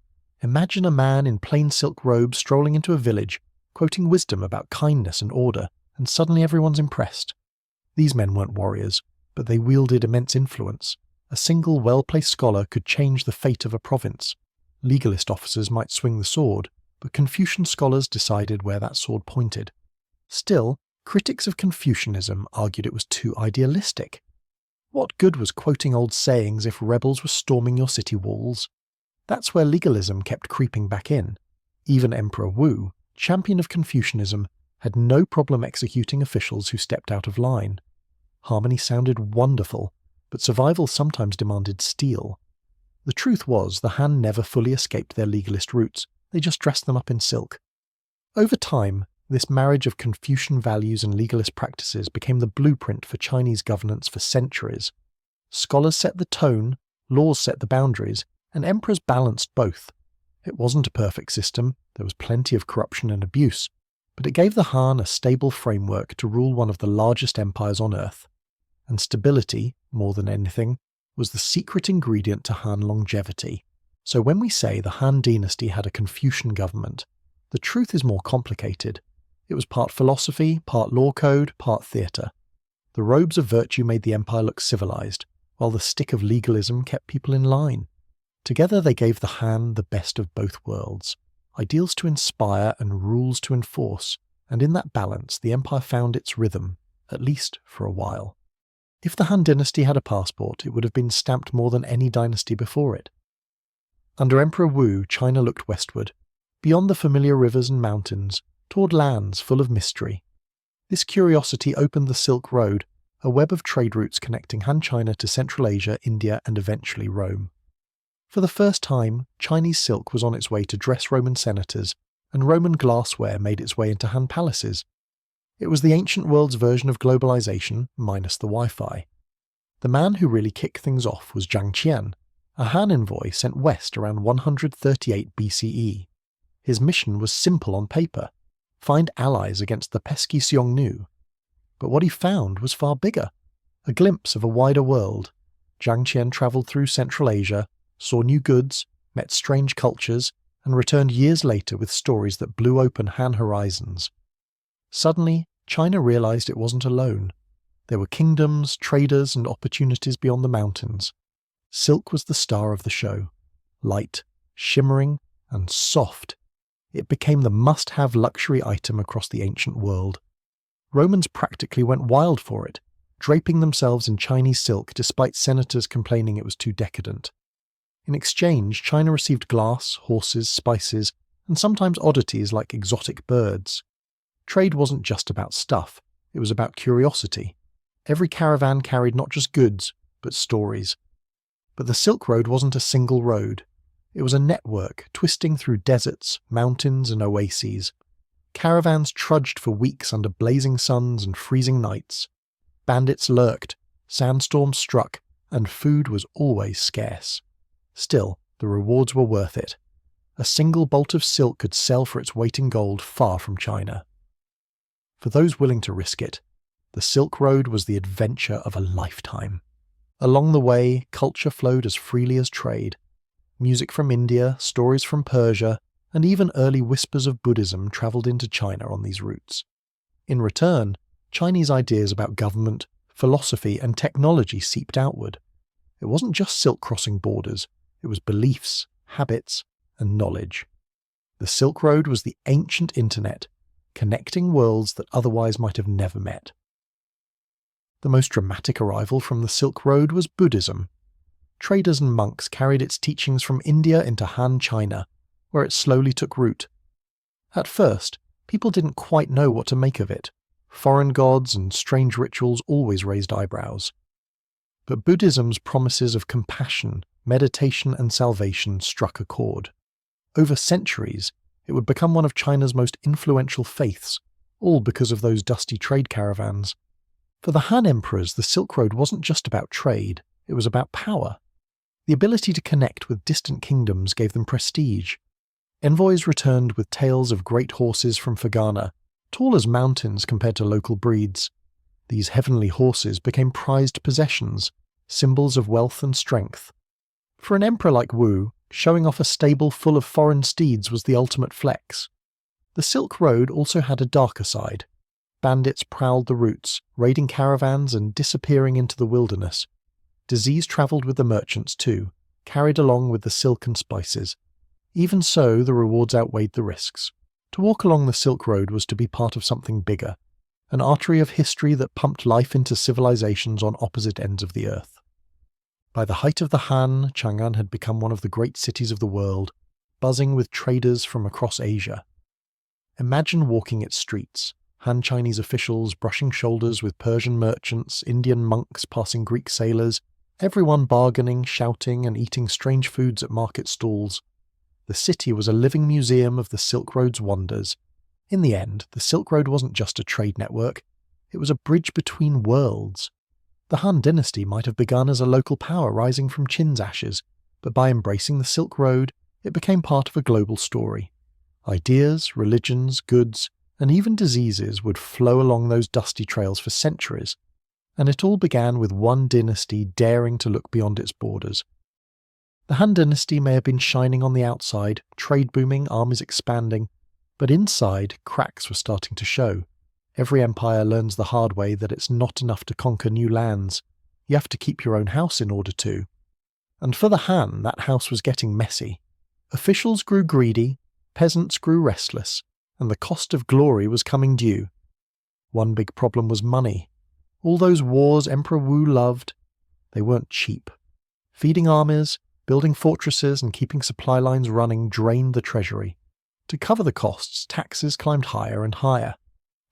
Imagine a man in plain silk robes strolling into a village, quoting wisdom about kindness and order, and suddenly everyone's impressed. These men weren't warriors, but they wielded immense influence. A single well-placed scholar could change the fate of a province. Legalist officers might swing the sword, but Confucian scholars decided where that sword pointed. Still, critics of Confucianism argued it was too idealistic. What good was quoting old sayings if rebels were storming your city walls? That's where legalism kept creeping back in. Even Emperor Wu, champion of Confucianism, had no problem executing officials who stepped out of line. Harmony sounded wonderful, but survival sometimes demanded steel. The truth was, the Han never fully escaped their legalist roots, they just dressed them up in silk. Over time, this marriage of Confucian values and legalist practices became the blueprint for Chinese governance for centuries. Scholars set the tone, laws set the boundaries, and emperors balanced both. It wasn't a perfect system, there was plenty of corruption and abuse, but it gave the Han a stable framework to rule one of the largest empires on earth. And stability, more than anything, was the secret ingredient to Han longevity. So when we say the Han Dynasty had a Confucian government, the truth is more complicated. It was part philosophy, part law code, part theatre. The robes of virtue made the empire look civilized, while the stick of legalism kept people in line. Together they gave the Han the best of both worlds, ideals to inspire and rules to enforce, and in that balance the empire found its rhythm, at least for a while. If the Han Dynasty had a passport, it would have been stamped more than any dynasty before it. Under Emperor Wu, China looked westward, beyond the familiar rivers and mountains, toward lands full of mystery. This curiosity opened the Silk Road, a web of trade routes connecting Han China to Central Asia, India, and eventually Rome. For the first time, Chinese silk was on its way to dress Roman senators, and Roman glassware made its way into Han palaces. It was the ancient world's version of globalization, minus the Wi-Fi. The man who really kicked things off was Zhang Qian, a Han envoy sent west around 138 BCE. His mission was simple on paper: find allies against the pesky Xiongnu. But what he found was far bigger. A glimpse of a wider world. Zhang Qian travelled through Central Asia, saw new goods, met strange cultures, and returned years later with stories that blew open Han horizons. Suddenly, China realized it wasn't alone. There were kingdoms, traders, and opportunities beyond the mountains. Silk was the star of the show. Light, shimmering, and soft. It became the must-have luxury item across the ancient world. Romans practically went wild for it, draping themselves in Chinese silk despite senators complaining it was too decadent. In exchange, China received glass, horses, spices, and sometimes oddities like exotic birds. Trade wasn't just about stuff, it was about curiosity. Every caravan carried not just goods, but stories. But the Silk Road wasn't a single road. It was a network twisting through deserts, mountains, and oases. Caravans trudged for weeks under blazing suns and freezing nights. Bandits lurked, sandstorms struck, and food was always scarce. Still, the rewards were worth it. A single bolt of silk could sell for its weight in gold far from China. For those willing to risk it, the Silk Road was the adventure of a lifetime. Along the way, culture flowed as freely as trade. Music from India, stories from Persia, and even early whispers of Buddhism travelled into China on these routes. In return, Chinese ideas about government, philosophy, and technology seeped outward. It wasn't just silk crossing borders, it was beliefs, habits, and knowledge. The Silk Road was the ancient internet, connecting worlds that otherwise might have never met. The most dramatic arrival from the Silk Road was Buddhism. Traders and monks carried its teachings from India into Han China, where it slowly took root. At first, people didn't quite know what to make of it. Foreign gods and strange rituals always raised eyebrows. But Buddhism's promises of compassion, meditation, and salvation struck a chord. Over centuries, it would become one of China's most influential faiths, all because of those dusty trade caravans. For the Han emperors, the Silk Road wasn't just about trade, it was about power. The ability to connect with distant kingdoms gave them prestige. Envoys returned with tales of great horses from Fergana, tall as mountains compared to local breeds. These heavenly horses became prized possessions, symbols of wealth and strength. For an emperor like Wu, showing off a stable full of foreign steeds was the ultimate flex. The Silk Road also had a darker side. Bandits prowled the routes, raiding caravans and disappearing into the wilderness. Disease travelled with the merchants too, carried along with the silk and spices. Even so, the rewards outweighed the risks. To walk along the Silk Road was to be part of something bigger, an artery of history that pumped life into civilizations on opposite ends of the earth. By the height of the Han, Chang'an had become one of the great cities of the world, buzzing with traders from across Asia. Imagine walking its streets, Han Chinese officials brushing shoulders with Persian merchants, Indian monks passing Greek sailors, everyone bargaining, shouting, and eating strange foods at market stalls. The city was a living museum of the Silk Road's wonders. In the end, the Silk Road wasn't just a trade network, it was a bridge between worlds. The Han Dynasty might have begun as a local power rising from Qin's ashes, but by embracing the Silk Road, it became part of a global story. Ideas, religions, goods, and even diseases would flow along those dusty trails for centuries, and it all began with one dynasty daring to look beyond its borders. The Han Dynasty may have been shining on the outside, trade booming, armies expanding, but inside, cracks were starting to show. Every empire learns the hard way that it's not enough to conquer new lands. You have to keep your own house in order to. And for the Han, that house was getting messy. Officials grew greedy, peasants grew restless, and the cost of glory was coming due. One big problem was money. All those wars Emperor Wu loved, they weren't cheap. Feeding armies, building fortresses, and keeping supply lines running drained the treasury. To cover the costs, taxes climbed higher and higher.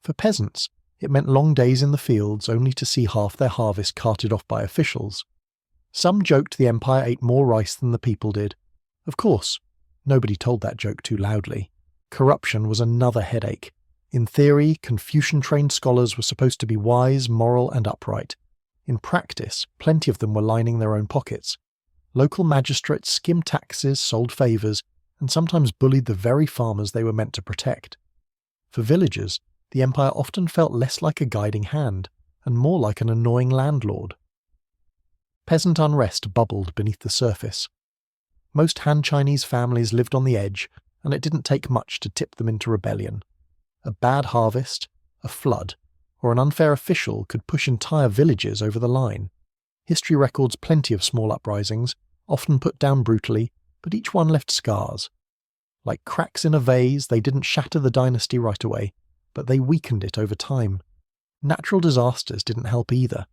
For peasants, It meant long days in the fields only to see half their harvest carted off by officials. Some joked the empire ate more rice than the people did. Of course, nobody told that joke too loudly. Corruption was another headache. In theory, Confucian-trained scholars were supposed to be wise, moral, and upright. In practice, plenty of them were lining their own pockets. Local magistrates skimmed taxes, sold favours, and sometimes bullied the very farmers they were meant to protect. For villagers, the empire often felt less like a guiding hand, and more like an annoying landlord. Peasant unrest bubbled beneath the surface. Most Han Chinese families lived on the edge, and it didn't take much to tip them into rebellion. A bad harvest, a flood, or an unfair official could push entire villages over the line. History records plenty of small uprisings, often put down brutally, but each one left scars. Like cracks in a vase, they didn't shatter the dynasty right away, but they weakened it over time. Natural disasters didn't help either.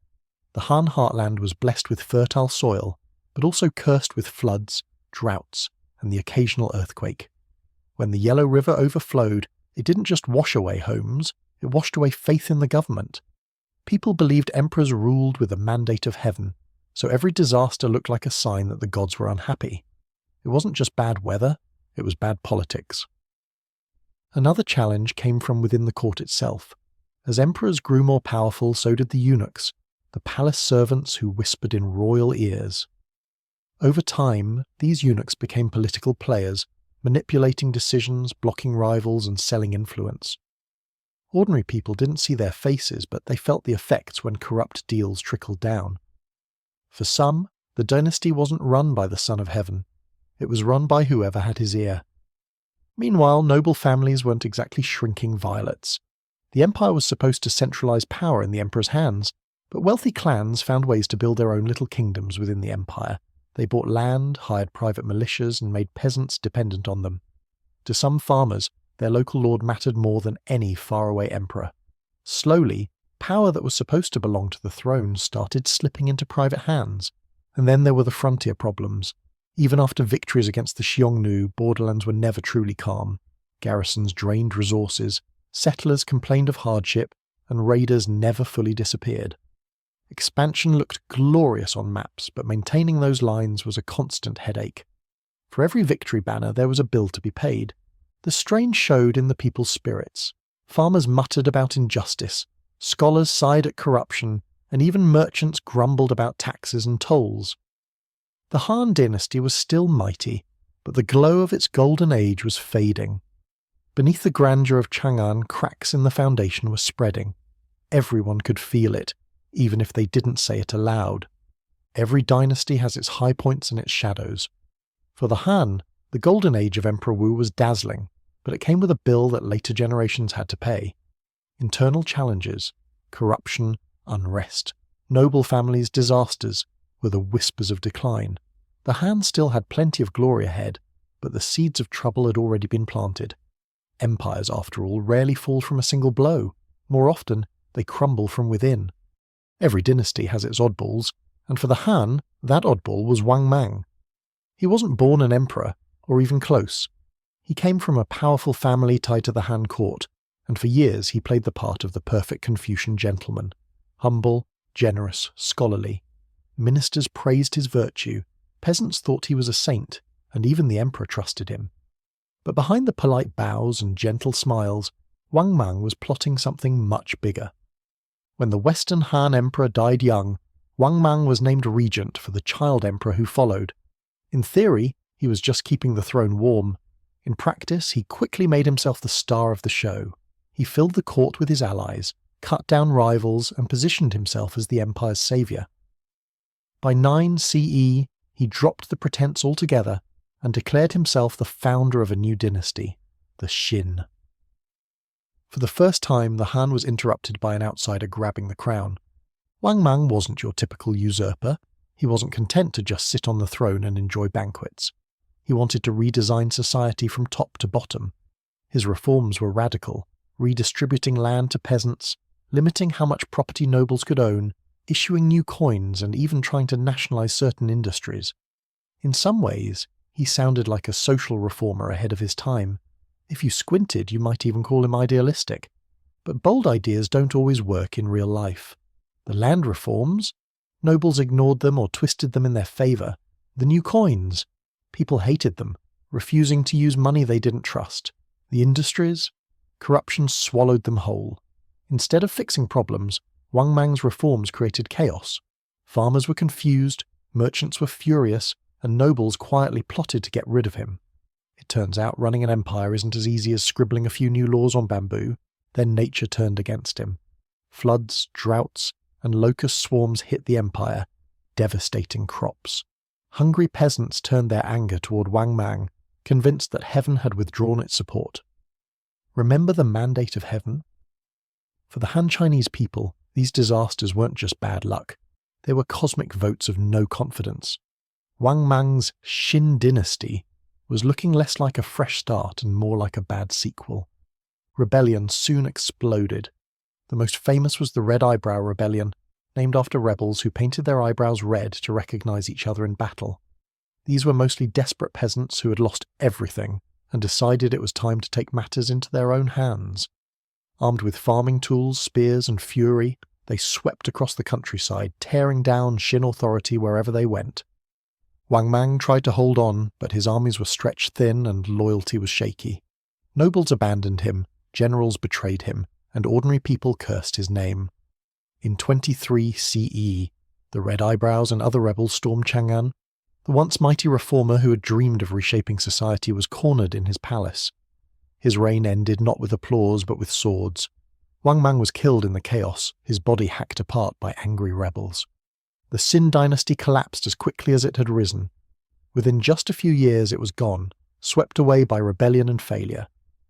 The Han heartland was blessed with fertile soil, but also cursed with floods, droughts, and the occasional earthquake. When the Yellow River overflowed, it didn't just wash away homes, it washed away faith in the government. People believed emperors ruled with a mandate of heaven, so every disaster looked like a sign that the gods were unhappy. It wasn't just bad weather, it was bad politics. Another challenge came from within the court itself. As emperors grew more powerful, so did the eunuchs, the palace servants who whispered in royal ears. Over time, these eunuchs became political players, manipulating decisions, blocking rivals, and selling influence. Ordinary people didn't see their faces, but they felt the effects when corrupt deals trickled down. For some, the dynasty wasn't run by the Son of Heaven. It was run by whoever had his ear. Meanwhile, noble families weren't exactly shrinking violets. The empire was supposed to centralize power in the emperor's hands, but wealthy clans found ways to build their own little kingdoms within the empire. They bought land, hired private militias, and made peasants dependent on them. To some farmers, their local lord mattered more than any faraway emperor. Slowly, power that was supposed to belong to the throne started slipping into private hands. And then there were the frontier problems. Even after victories against the Xiongnu, borderlands were never truly calm. Garrisons drained resources, settlers complained of hardship, and raiders never fully disappeared. Expansion looked glorious on maps, but maintaining those lines was a constant headache. For every victory banner there was a bill to be paid. The strain showed in the people's spirits. Farmers muttered about injustice, scholars sighed at corruption, and even merchants grumbled about taxes and tolls. The Han Dynasty was still mighty, but the glow of its golden age was fading. Beneath the grandeur of Chang'an, cracks in the foundation were spreading. Everyone could feel it, even if they didn't say it aloud. Every dynasty has its high points and its shadows. For the Han, the golden age of Emperor Wu was dazzling, but it came with a bill that later generations had to pay. Internal challenges, corruption, unrest, noble families' disasters were the whispers of decline. The Han still had plenty of glory ahead, but the seeds of trouble had already been planted. Empires, after all, rarely fall from a single blow. More often, they crumble from within. Every dynasty has its oddballs, and for the Han, that oddball was Wang Mang. He wasn't born an emperor, or even close. He came from a powerful family tied to the Han court, and for years he played the part of the perfect Confucian gentleman. Humble, generous, scholarly. Ministers praised his virtue, peasants thought he was a saint, and even the emperor trusted him. But behind the polite bows and gentle smiles, Wang Mang was plotting something much bigger. When the Western Han emperor died young, Wang Mang was named regent for the child emperor who followed. In theory, he was just keeping the throne warm. In practice, he quickly made himself the star of the show. He filled the court with his allies, cut down rivals, and positioned himself as the empire's saviour. By 9 CE, he dropped the pretense altogether and declared himself the founder of a new dynasty, the Qin. For the first time, the Han was interrupted by an outsider grabbing the crown. Wang Mang wasn't your typical usurper. He wasn't content to just sit on the throne and enjoy banquets. He wanted to redesign society from top to bottom. His reforms were radical, redistributing land to peasants, limiting how much property nobles could own, issuing new coins, and even trying to nationalize certain industries. In some ways, he sounded like a social reformer ahead of his time. If you squinted, you might even call him idealistic. But bold ideas don't always work in real life. The land reforms? Nobles ignored them or twisted them in their favour. The new coins? People hated them, refusing to use money they didn't trust. The industries? Corruption swallowed them whole. Instead of fixing problems, Wang Mang's reforms created chaos. Farmers were confused, merchants were furious, and nobles quietly plotted to get rid of him. It turns out running an empire isn't as easy as scribbling a few new laws on bamboo. Then nature turned against him. Floods, droughts, and locust swarms hit the empire, devastating crops. Hungry peasants turned their anger toward Wang Mang, convinced that heaven had withdrawn its support. Remember the mandate of heaven? For the Han Chinese people, these disasters weren't just bad luck. They were cosmic votes of no confidence. Wang Mang's Qin Dynasty was looking less like a fresh start and more like a bad sequel. Rebellion soon exploded. The most famous was the Red Eyebrow Rebellion, named after rebels who painted their eyebrows red to recognize each other in battle. These were mostly desperate peasants who had lost everything and decided it was time to take matters into their own hands. Armed with farming tools, spears, and fury, they swept across the countryside, tearing down Qin authority wherever they went. Wang Mang tried to hold on, but his armies were stretched thin and loyalty was shaky. Nobles abandoned him, generals betrayed him, and ordinary people cursed his name. In 23 CE, the Red Eyebrows and other rebels stormed Chang'an. The once mighty reformer who had dreamed of reshaping society was cornered in his palace. His reign ended not with applause but with swords. Wang Mang was killed in the chaos, his body hacked apart by angry rebels. The Qin Dynasty collapsed as quickly as it had risen. Within just a few years it was gone, swept away by rebellion and failure.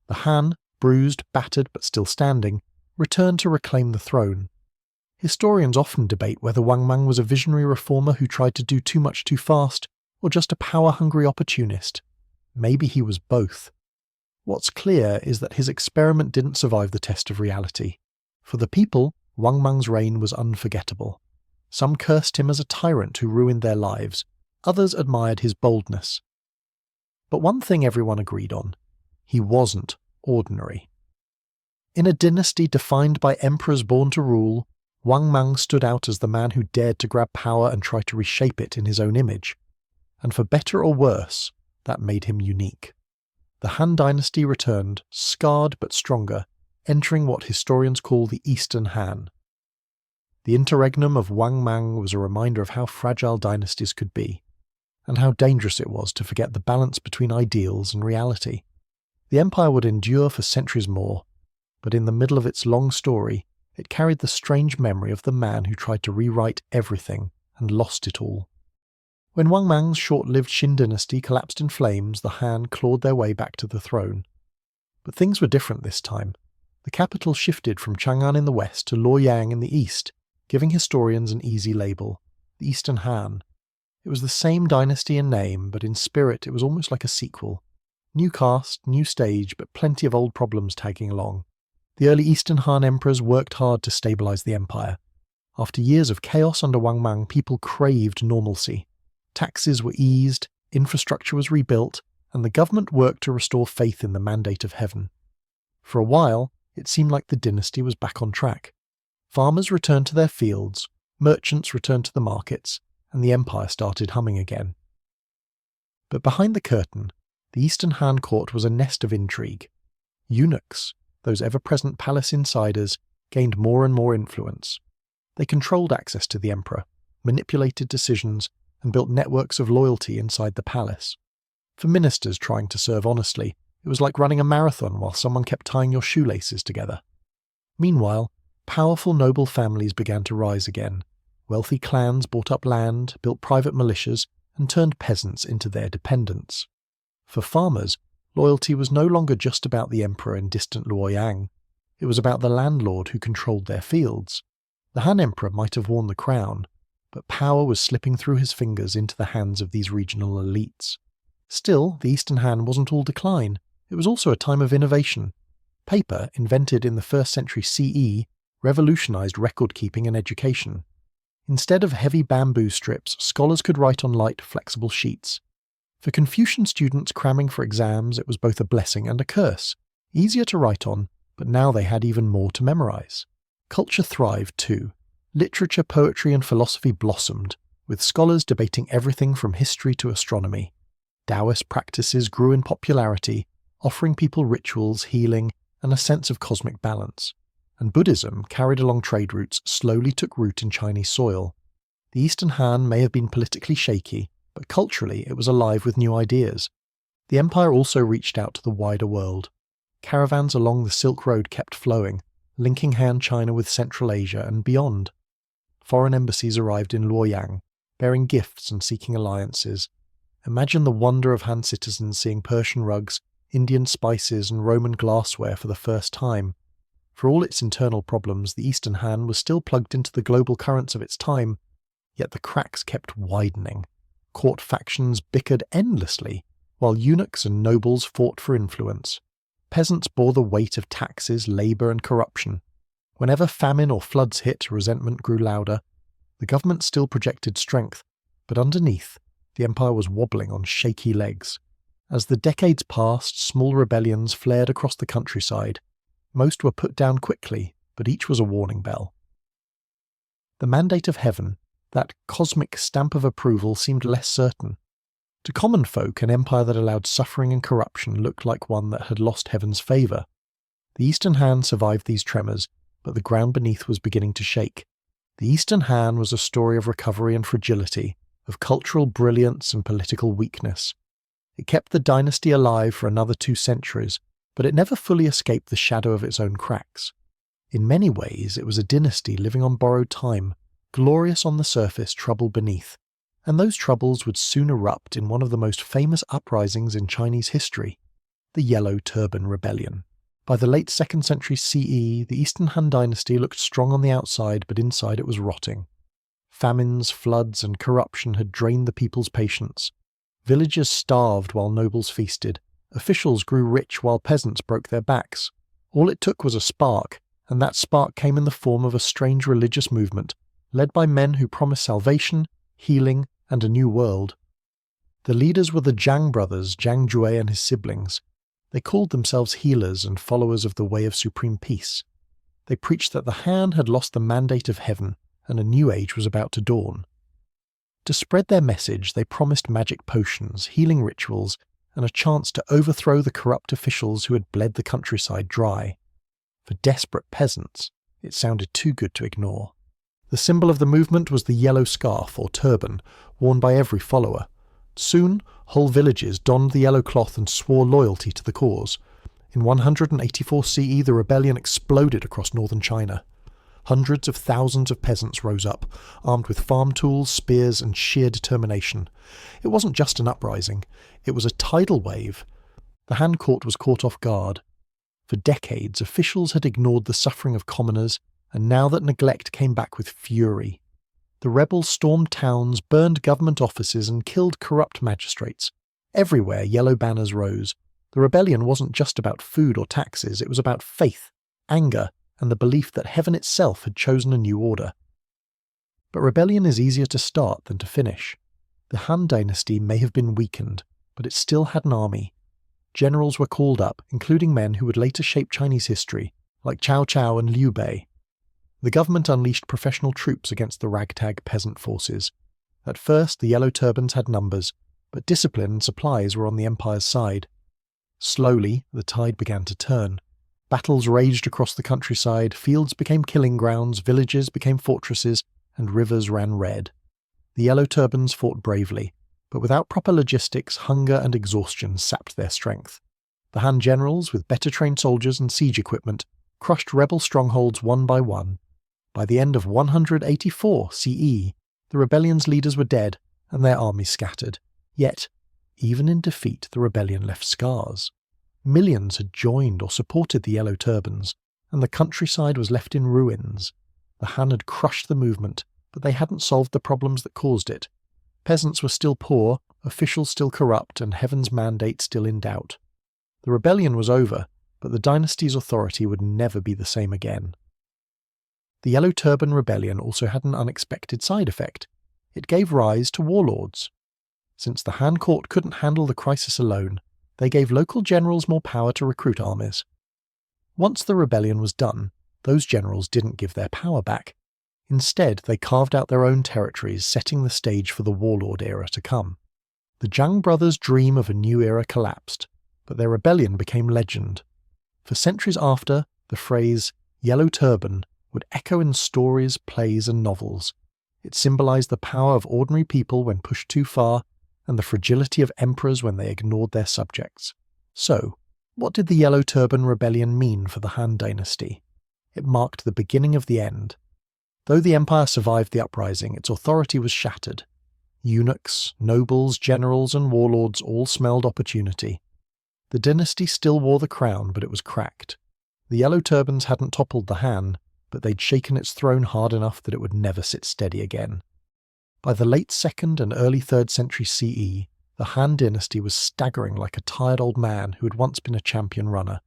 The Han, bruised, battered but still standing, returned to reclaim the throne. Historians often debate whether Wang Mang was a visionary reformer who tried to do too much too fast, or just a power-hungry opportunist. Maybe he was both. What's clear is that his experiment didn't survive the test of reality. For the people, Wang Mang's reign was unforgettable. Some cursed him as a tyrant who ruined their lives. Others admired his boldness. But one thing everyone agreed on: he wasn't ordinary. In a dynasty defined by emperors born to rule, Wang Mang stood out as the man who dared to grab power and try to reshape it in his own image. And for better or worse, that made him unique. The Han Dynasty returned, scarred but stronger, entering what historians call the Eastern Han. The interregnum of Wang Mang was a reminder of how fragile dynasties could be, and how dangerous it was to forget the balance between ideals and reality. The empire would endure for centuries more, but in the middle of its long story, it carried the strange memory of the man who tried to rewrite everything and lost it all. When Wang Mang's short-lived Qin dynasty collapsed in flames, the Han clawed their way back to the throne. But things were different this time. The capital shifted from Chang'an in the west to Luoyang in the east, giving historians an easy label: the Eastern Han. It was the same dynasty in name, but in spirit it was almost like a sequel. New cast, new stage, but plenty of old problems tagging along. The early Eastern Han emperors worked hard to stabilize the empire. After years of chaos under Wang Mang, people craved normalcy. Taxes were eased, infrastructure was rebuilt, and the government worked to restore faith in the mandate of heaven. For a while, it seemed like the dynasty was back on track. Farmers returned to their fields, merchants returned to the markets, and the empire started humming again. But behind the curtain, the Eastern Han court was a nest of intrigue. Eunuchs, those ever-present palace insiders, gained more and more influence. They controlled access to the emperor, manipulated decisions, and built networks of loyalty inside the palace. For ministers trying to serve honestly, it was like running a marathon while someone kept tying your shoelaces together. Meanwhile, powerful noble families began to rise again. Wealthy clans bought up land, built private militias, and turned peasants into their dependents. For farmers, loyalty was no longer just about the emperor in distant Luoyang. It was about the landlord who controlled their fields. The Han emperor might have worn the crown, but power was slipping through his fingers into the hands of these regional elites. Still, the Eastern Han wasn't all decline. It was also a time of innovation. Paper, invented in the 1st century CE, revolutionized record-keeping and education. Instead of heavy bamboo strips, scholars could write on light, flexible sheets. For Confucian students cramming for exams, it was both a blessing and a curse. Easier to write on, but now they had even more to memorize. Culture thrived too. Literature, poetry, and philosophy blossomed, with scholars debating everything from history to astronomy. Taoist practices grew in popularity, offering people rituals, healing, and a sense of cosmic balance. And Buddhism, carried along trade routes, slowly took root in Chinese soil. The Eastern Han may have been politically shaky, but culturally it was alive with new ideas. The empire also reached out to the wider world. Caravans along the Silk Road kept flowing, linking Han China with Central Asia and beyond. Foreign embassies arrived in Luoyang, bearing gifts and seeking alliances. Imagine the wonder of Han citizens seeing Persian rugs, Indian spices, and Roman glassware for the first time. For all its internal problems, the Eastern Han was still plugged into the global currents of its time, yet the cracks kept widening. Court factions bickered endlessly, while eunuchs and nobles fought for influence. Peasants bore the weight of taxes, labour, and corruption. Whenever famine or floods hit, resentment grew louder. The government still projected strength, but underneath, the empire was wobbling on shaky legs. As the decades passed, small rebellions flared across the countryside. Most were put down quickly, but each was a warning bell. The mandate of heaven, that cosmic stamp of approval, seemed less certain. To common folk, an empire that allowed suffering and corruption looked like one that had lost heaven's favour. The Eastern Han survived these tremors, but the ground beneath was beginning to shake. The Eastern Han was a story of recovery and fragility, of cultural brilliance and political weakness. It kept the dynasty alive for another 2 centuries, but it never fully escaped the shadow of its own cracks. In many ways, it was a dynasty living on borrowed time, glorious on the surface, trouble beneath. And those troubles would soon erupt in one of the most famous uprisings in Chinese history, the Yellow Turban Rebellion. By the late 2nd century CE, the Eastern Han Dynasty looked strong on the outside, but inside it was rotting. Famines, floods, and corruption had drained the people's patience. Villagers starved while nobles feasted. Officials grew rich while peasants broke their backs. All it took was a spark, and that spark came in the form of a strange religious movement, led by men who promised salvation, healing, and a new world. The leaders were the Zhang brothers, Zhang Jue and his siblings. They called themselves healers and followers of the way of supreme peace. They preached that the Han had lost the mandate of heaven, and a new age was about to dawn. To spread their message, they promised magic potions, healing rituals, and a chance to overthrow the corrupt officials who had bled the countryside dry. For desperate peasants, it sounded too good to ignore. The symbol of the movement was the yellow scarf, or turban, worn by every follower. Soon, whole villages donned the yellow cloth and swore loyalty to the cause. In 184 CE, the rebellion exploded across northern China. Hundreds of thousands of peasants rose up, armed with farm tools, spears, and sheer determination. It wasn't just an uprising, it was a tidal wave. The Han court was caught off guard. For decades, officials had ignored the suffering of commoners, and now that neglect came back with fury. The rebels stormed towns, burned government offices, and killed corrupt magistrates. Everywhere, yellow banners rose. The rebellion wasn't just about food or taxes, it was about faith, anger, and the belief that heaven itself had chosen a new order. But rebellion is easier to start than to finish. The Han Dynasty may have been weakened, but it still had an army. Generals were called up, including men who would later shape Chinese history, like Cao Cao and Liu Bang. The government unleashed professional troops against the ragtag peasant forces. At first, the Yellow Turbans had numbers, but discipline and supplies were on the empire's side. Slowly, the tide began to turn. Battles raged across the countryside, fields became killing grounds, villages became fortresses, and rivers ran red. The Yellow Turbans fought bravely, but without proper logistics, hunger and exhaustion sapped their strength. The Han generals, with better trained soldiers and siege equipment, crushed rebel strongholds one by one. By the end of 184 CE, the rebellion's leaders were dead and their armies scattered. Yet, even in defeat, the rebellion left scars. Millions had joined or supported the Yellow Turbans, and the countryside was left in ruins. The Han had crushed the movement, but they hadn't solved the problems that caused it. Peasants were still poor, officials still corrupt, and heaven's mandate still in doubt. The rebellion was over, but the dynasty's authority would never be the same again. The Yellow Turban Rebellion also had an unexpected side effect. It gave rise to warlords. Since the Han court couldn't handle the crisis alone, they gave local generals more power to recruit armies. Once the rebellion was done, those generals didn't give their power back. Instead, they carved out their own territories, setting the stage for the warlord era to come. The Zhang brothers' dream of a new era collapsed, but their rebellion became legend. For centuries after, the phrase "Yellow Turban" would echo in stories, plays, and novels. It symbolized the power of ordinary people when pushed too far, and the fragility of emperors when they ignored their subjects. So, what did the Yellow Turban Rebellion mean for the Han Dynasty? It marked the beginning of the end. Though the empire survived the uprising, its authority was shattered. Eunuchs, nobles, generals, and warlords all smelled opportunity. The dynasty still wore the crown, but it was cracked. The Yellow Turbans hadn't toppled the Han, but they'd shaken its throne hard enough that it would never sit steady again. By the late 2nd and early 3rd century CE, the Han Dynasty was staggering like a tired old man who had once been a champion runner.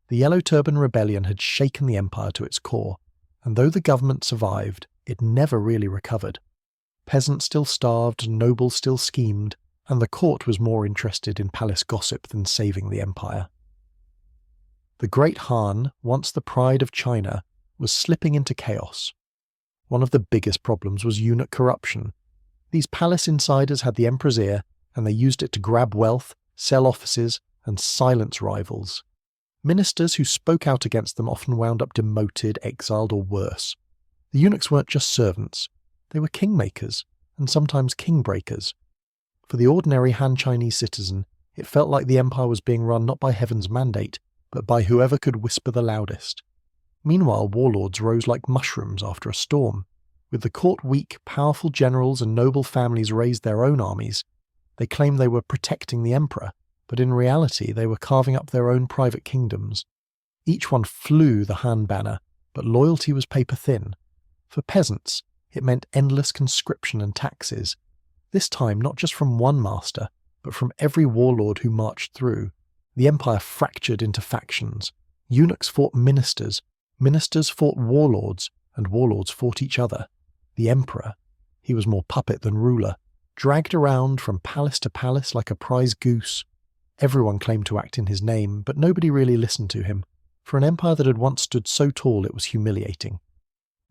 The Yellow Turban Rebellion had shaken the empire to its core, and though the government survived, it never really recovered. Peasants still starved, nobles still schemed, and the court was more interested in palace gossip than saving the empire. The Great Han, once the pride of China, was slipping into chaos. One of the biggest problems was eunuch corruption. These palace insiders had the emperor's ear, and they used it to grab wealth, sell offices, and silence rivals. Ministers who spoke out against them often wound up demoted, exiled, or worse. The eunuchs weren't just servants, they were kingmakers, and sometimes kingbreakers. For the ordinary Han Chinese citizen, it felt like the empire was being run not by heaven's mandate, but by whoever could whisper the loudest. Meanwhile, warlords rose like mushrooms after a storm. With the court weak, powerful generals and noble families raised their own armies. They claimed they were protecting the emperor, but in reality they were carving up their own private kingdoms. Each one flew the Han banner, but loyalty was paper thin. For peasants, it meant endless conscription and taxes. This time not just from one master, but from every warlord who marched through. The empire fractured into factions. Eunuchs fought ministers, ministers fought warlords, and warlords fought each other. The emperor, he was more puppet than ruler, dragged around from palace to palace like a prize goose. Everyone claimed to act in his name, but nobody really listened to him. For an empire that had once stood so tall, it was humiliating.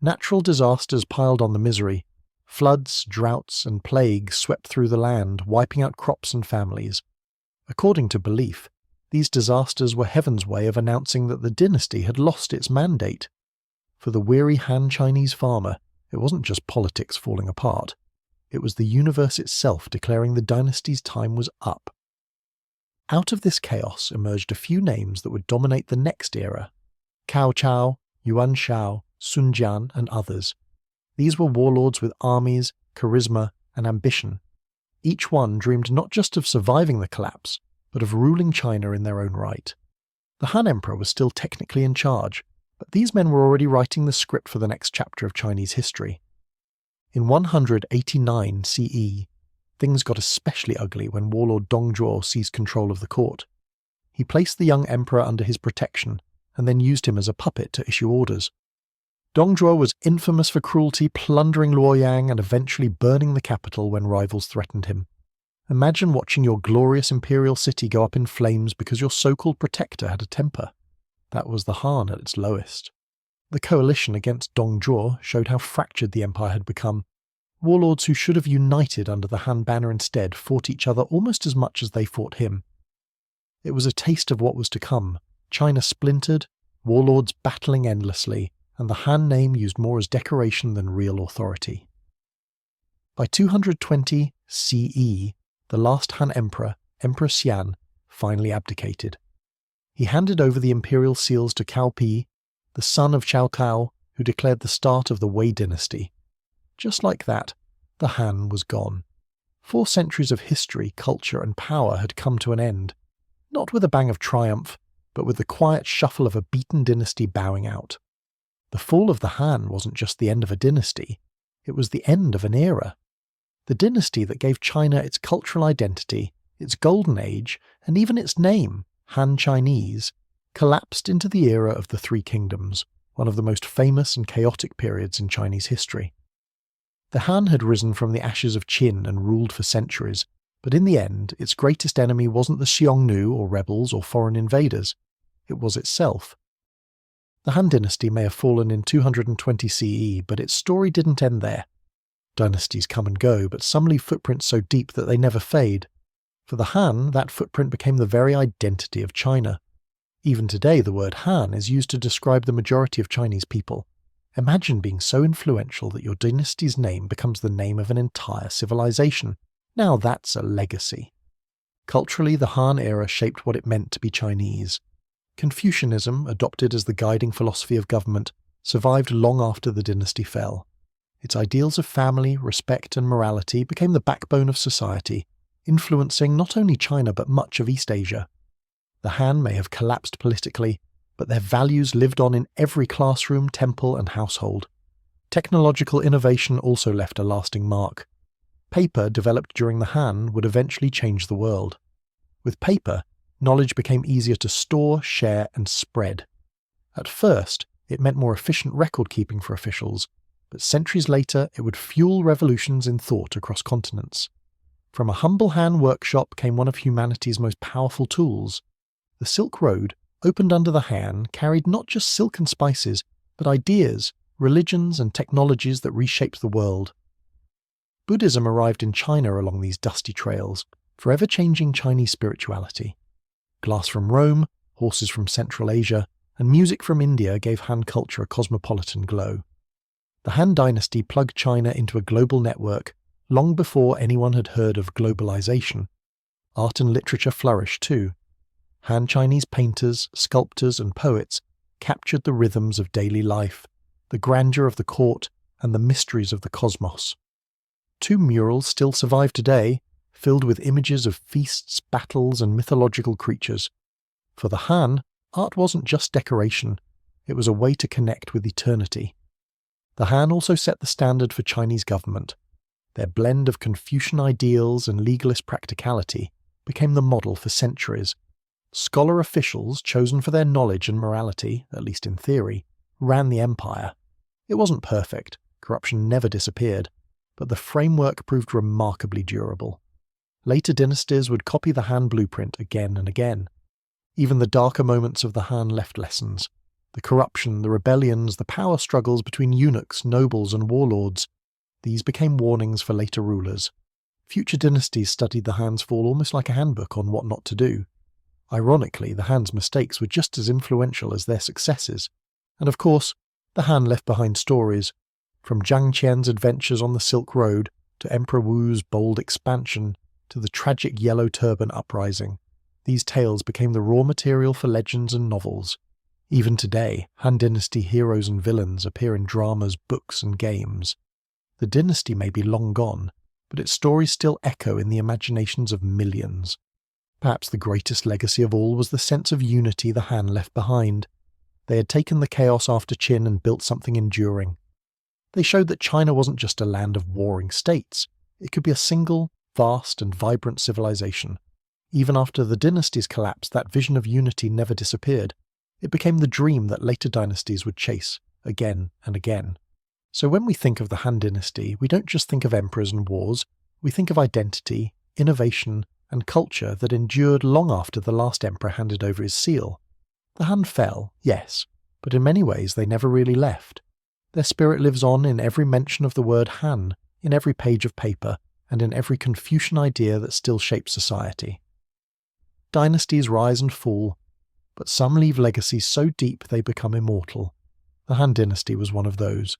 Natural disasters piled on the misery. Floods, droughts, and plagues swept through the land, wiping out crops and families. According to belief, these disasters were heaven's way of announcing that the dynasty had lost its mandate. For the weary Han Chinese farmer, it wasn't just politics falling apart. It was the universe itself declaring the dynasty's time was up. Out of this chaos emerged a few names that would dominate the next era: Cao Cao, Yuan Shao, Sun Jian, and others. These were warlords with armies, charisma, and ambition. Each one dreamed not just of surviving the collapse, but of ruling China in their own right. The Han Emperor was still technically in charge, but these men were already writing the script for the next chapter of Chinese history. In 189 CE, things got especially ugly when warlord Dongzhuo seized control of the court. He placed the young emperor under his protection, and then used him as a puppet to issue orders. Dongzhuo was infamous for cruelty, plundering Luoyang and eventually burning the capital when rivals threatened him. Imagine watching your glorious imperial city go up in flames because your so-called protector had a temper. That was the Han at its lowest. The coalition against Dongzhuo showed how fractured the empire had become. Warlords who should have united under the Han banner instead fought each other almost as much as they fought him. It was a taste of what was to come. China splintered, warlords battling endlessly, and the Han name used more as decoration than real authority. By 220 CE, the last Han emperor, Emperor Xian, finally abdicated. He handed over the imperial seals to Cao Pi, the son of Cao Cao, who declared the start of the Wei dynasty. Just like that, the Han was gone. 4 centuries of history, culture, and power had come to an end, not with a bang of triumph, but with the quiet shuffle of a beaten dynasty bowing out. The fall of the Han wasn't just the end of a dynasty, it was the end of an era. The dynasty that gave China its cultural identity, its golden age, and even its name, Han Chinese, collapsed into the era of the Three Kingdoms, one of the most famous and chaotic periods in Chinese history. The Han had risen from the ashes of Qin and ruled for centuries, but in the end, its greatest enemy wasn't the Xiongnu or rebels or foreign invaders. It was itself. The Han Dynasty may have fallen in 220 CE, but its story didn't end there. Dynasties come and go, but some leave footprints so deep that they never fade. For the Han, that footprint became the very identity of China. Even today, the word Han is used to describe the majority of Chinese people. Imagine being so influential that your dynasty's name becomes the name of an entire civilization. Now that's a legacy. Culturally, the Han era shaped what it meant to be Chinese. Confucianism, adopted as the guiding philosophy of government, survived long after the dynasty fell. Its ideals of family, respect, and morality became the backbone of society, influencing not only China but much of East Asia. The Han may have collapsed politically, but their values lived on in every classroom, temple, and household. Technological innovation also left a lasting mark. Paper, developed during the Han, would eventually change the world. With paper, knowledge became easier to store, share, and spread. At first, it meant more efficient record-keeping for officials, but centuries later it would fuel revolutions in thought across continents. From a humble Han workshop came one of humanity's most powerful tools. The Silk Road, opened under the Han, carried not just silk and spices, but ideas, religions, and technologies that reshaped the world. Buddhism arrived in China along these dusty trails, forever changing Chinese spirituality. Glass from Rome, horses from Central Asia, and music from India gave Han culture a cosmopolitan glow. The Han Dynasty plugged China into a global network long before anyone had heard of globalization. Art and literature flourished too. Han Chinese painters, sculptors, and poets captured the rhythms of daily life, the grandeur of the court, and the mysteries of the cosmos. 2 murals still survive today, filled with images of feasts, battles, and mythological creatures. For the Han, art wasn't just decoration, it was a way to connect with eternity. The Han also set the standard for Chinese government. Their blend of Confucian ideals and legalist practicality became the model for centuries. Scholar officials, chosen for their knowledge and morality, at least in theory, ran the empire. It wasn't perfect, corruption never disappeared, but the framework proved remarkably durable. Later dynasties would copy the Han blueprint again and again. Even the darker moments of the Han left lessons. The corruption, the rebellions, the power struggles between eunuchs, nobles, and warlords. These became warnings for later rulers. Future dynasties studied the Han's fall almost like a handbook on what not to do. Ironically, the Han's mistakes were just as influential as their successes. And of course, the Han left behind stories. From Zhang Qian's adventures on the Silk Road, to Emperor Wu's bold expansion, to the tragic Yellow Turban Uprising, these tales became the raw material for legends and novels. Even today, Han Dynasty heroes and villains appear in dramas, books, and games. The dynasty may be long gone, but its stories still echo in the imaginations of millions. Perhaps the greatest legacy of all was the sense of unity the Han left behind. They had taken the chaos after Qin and built something enduring. They showed that China wasn't just a land of warring states. It could be a single, vast, and vibrant civilization. Even after the dynasty's collapse, that vision of unity never disappeared. It became the dream that later dynasties would chase, again and again. So when we think of the Han Dynasty, we don't just think of emperors and wars, we think of identity, innovation, and culture that endured long after the last emperor handed over his seal. The Han fell, yes, but in many ways they never really left. Their spirit lives on in every mention of the word Han, in every page of paper, and in every Confucian idea that still shapes society. Dynasties rise and fall, but some leave legacies so deep they become immortal. The Han Dynasty was one of those.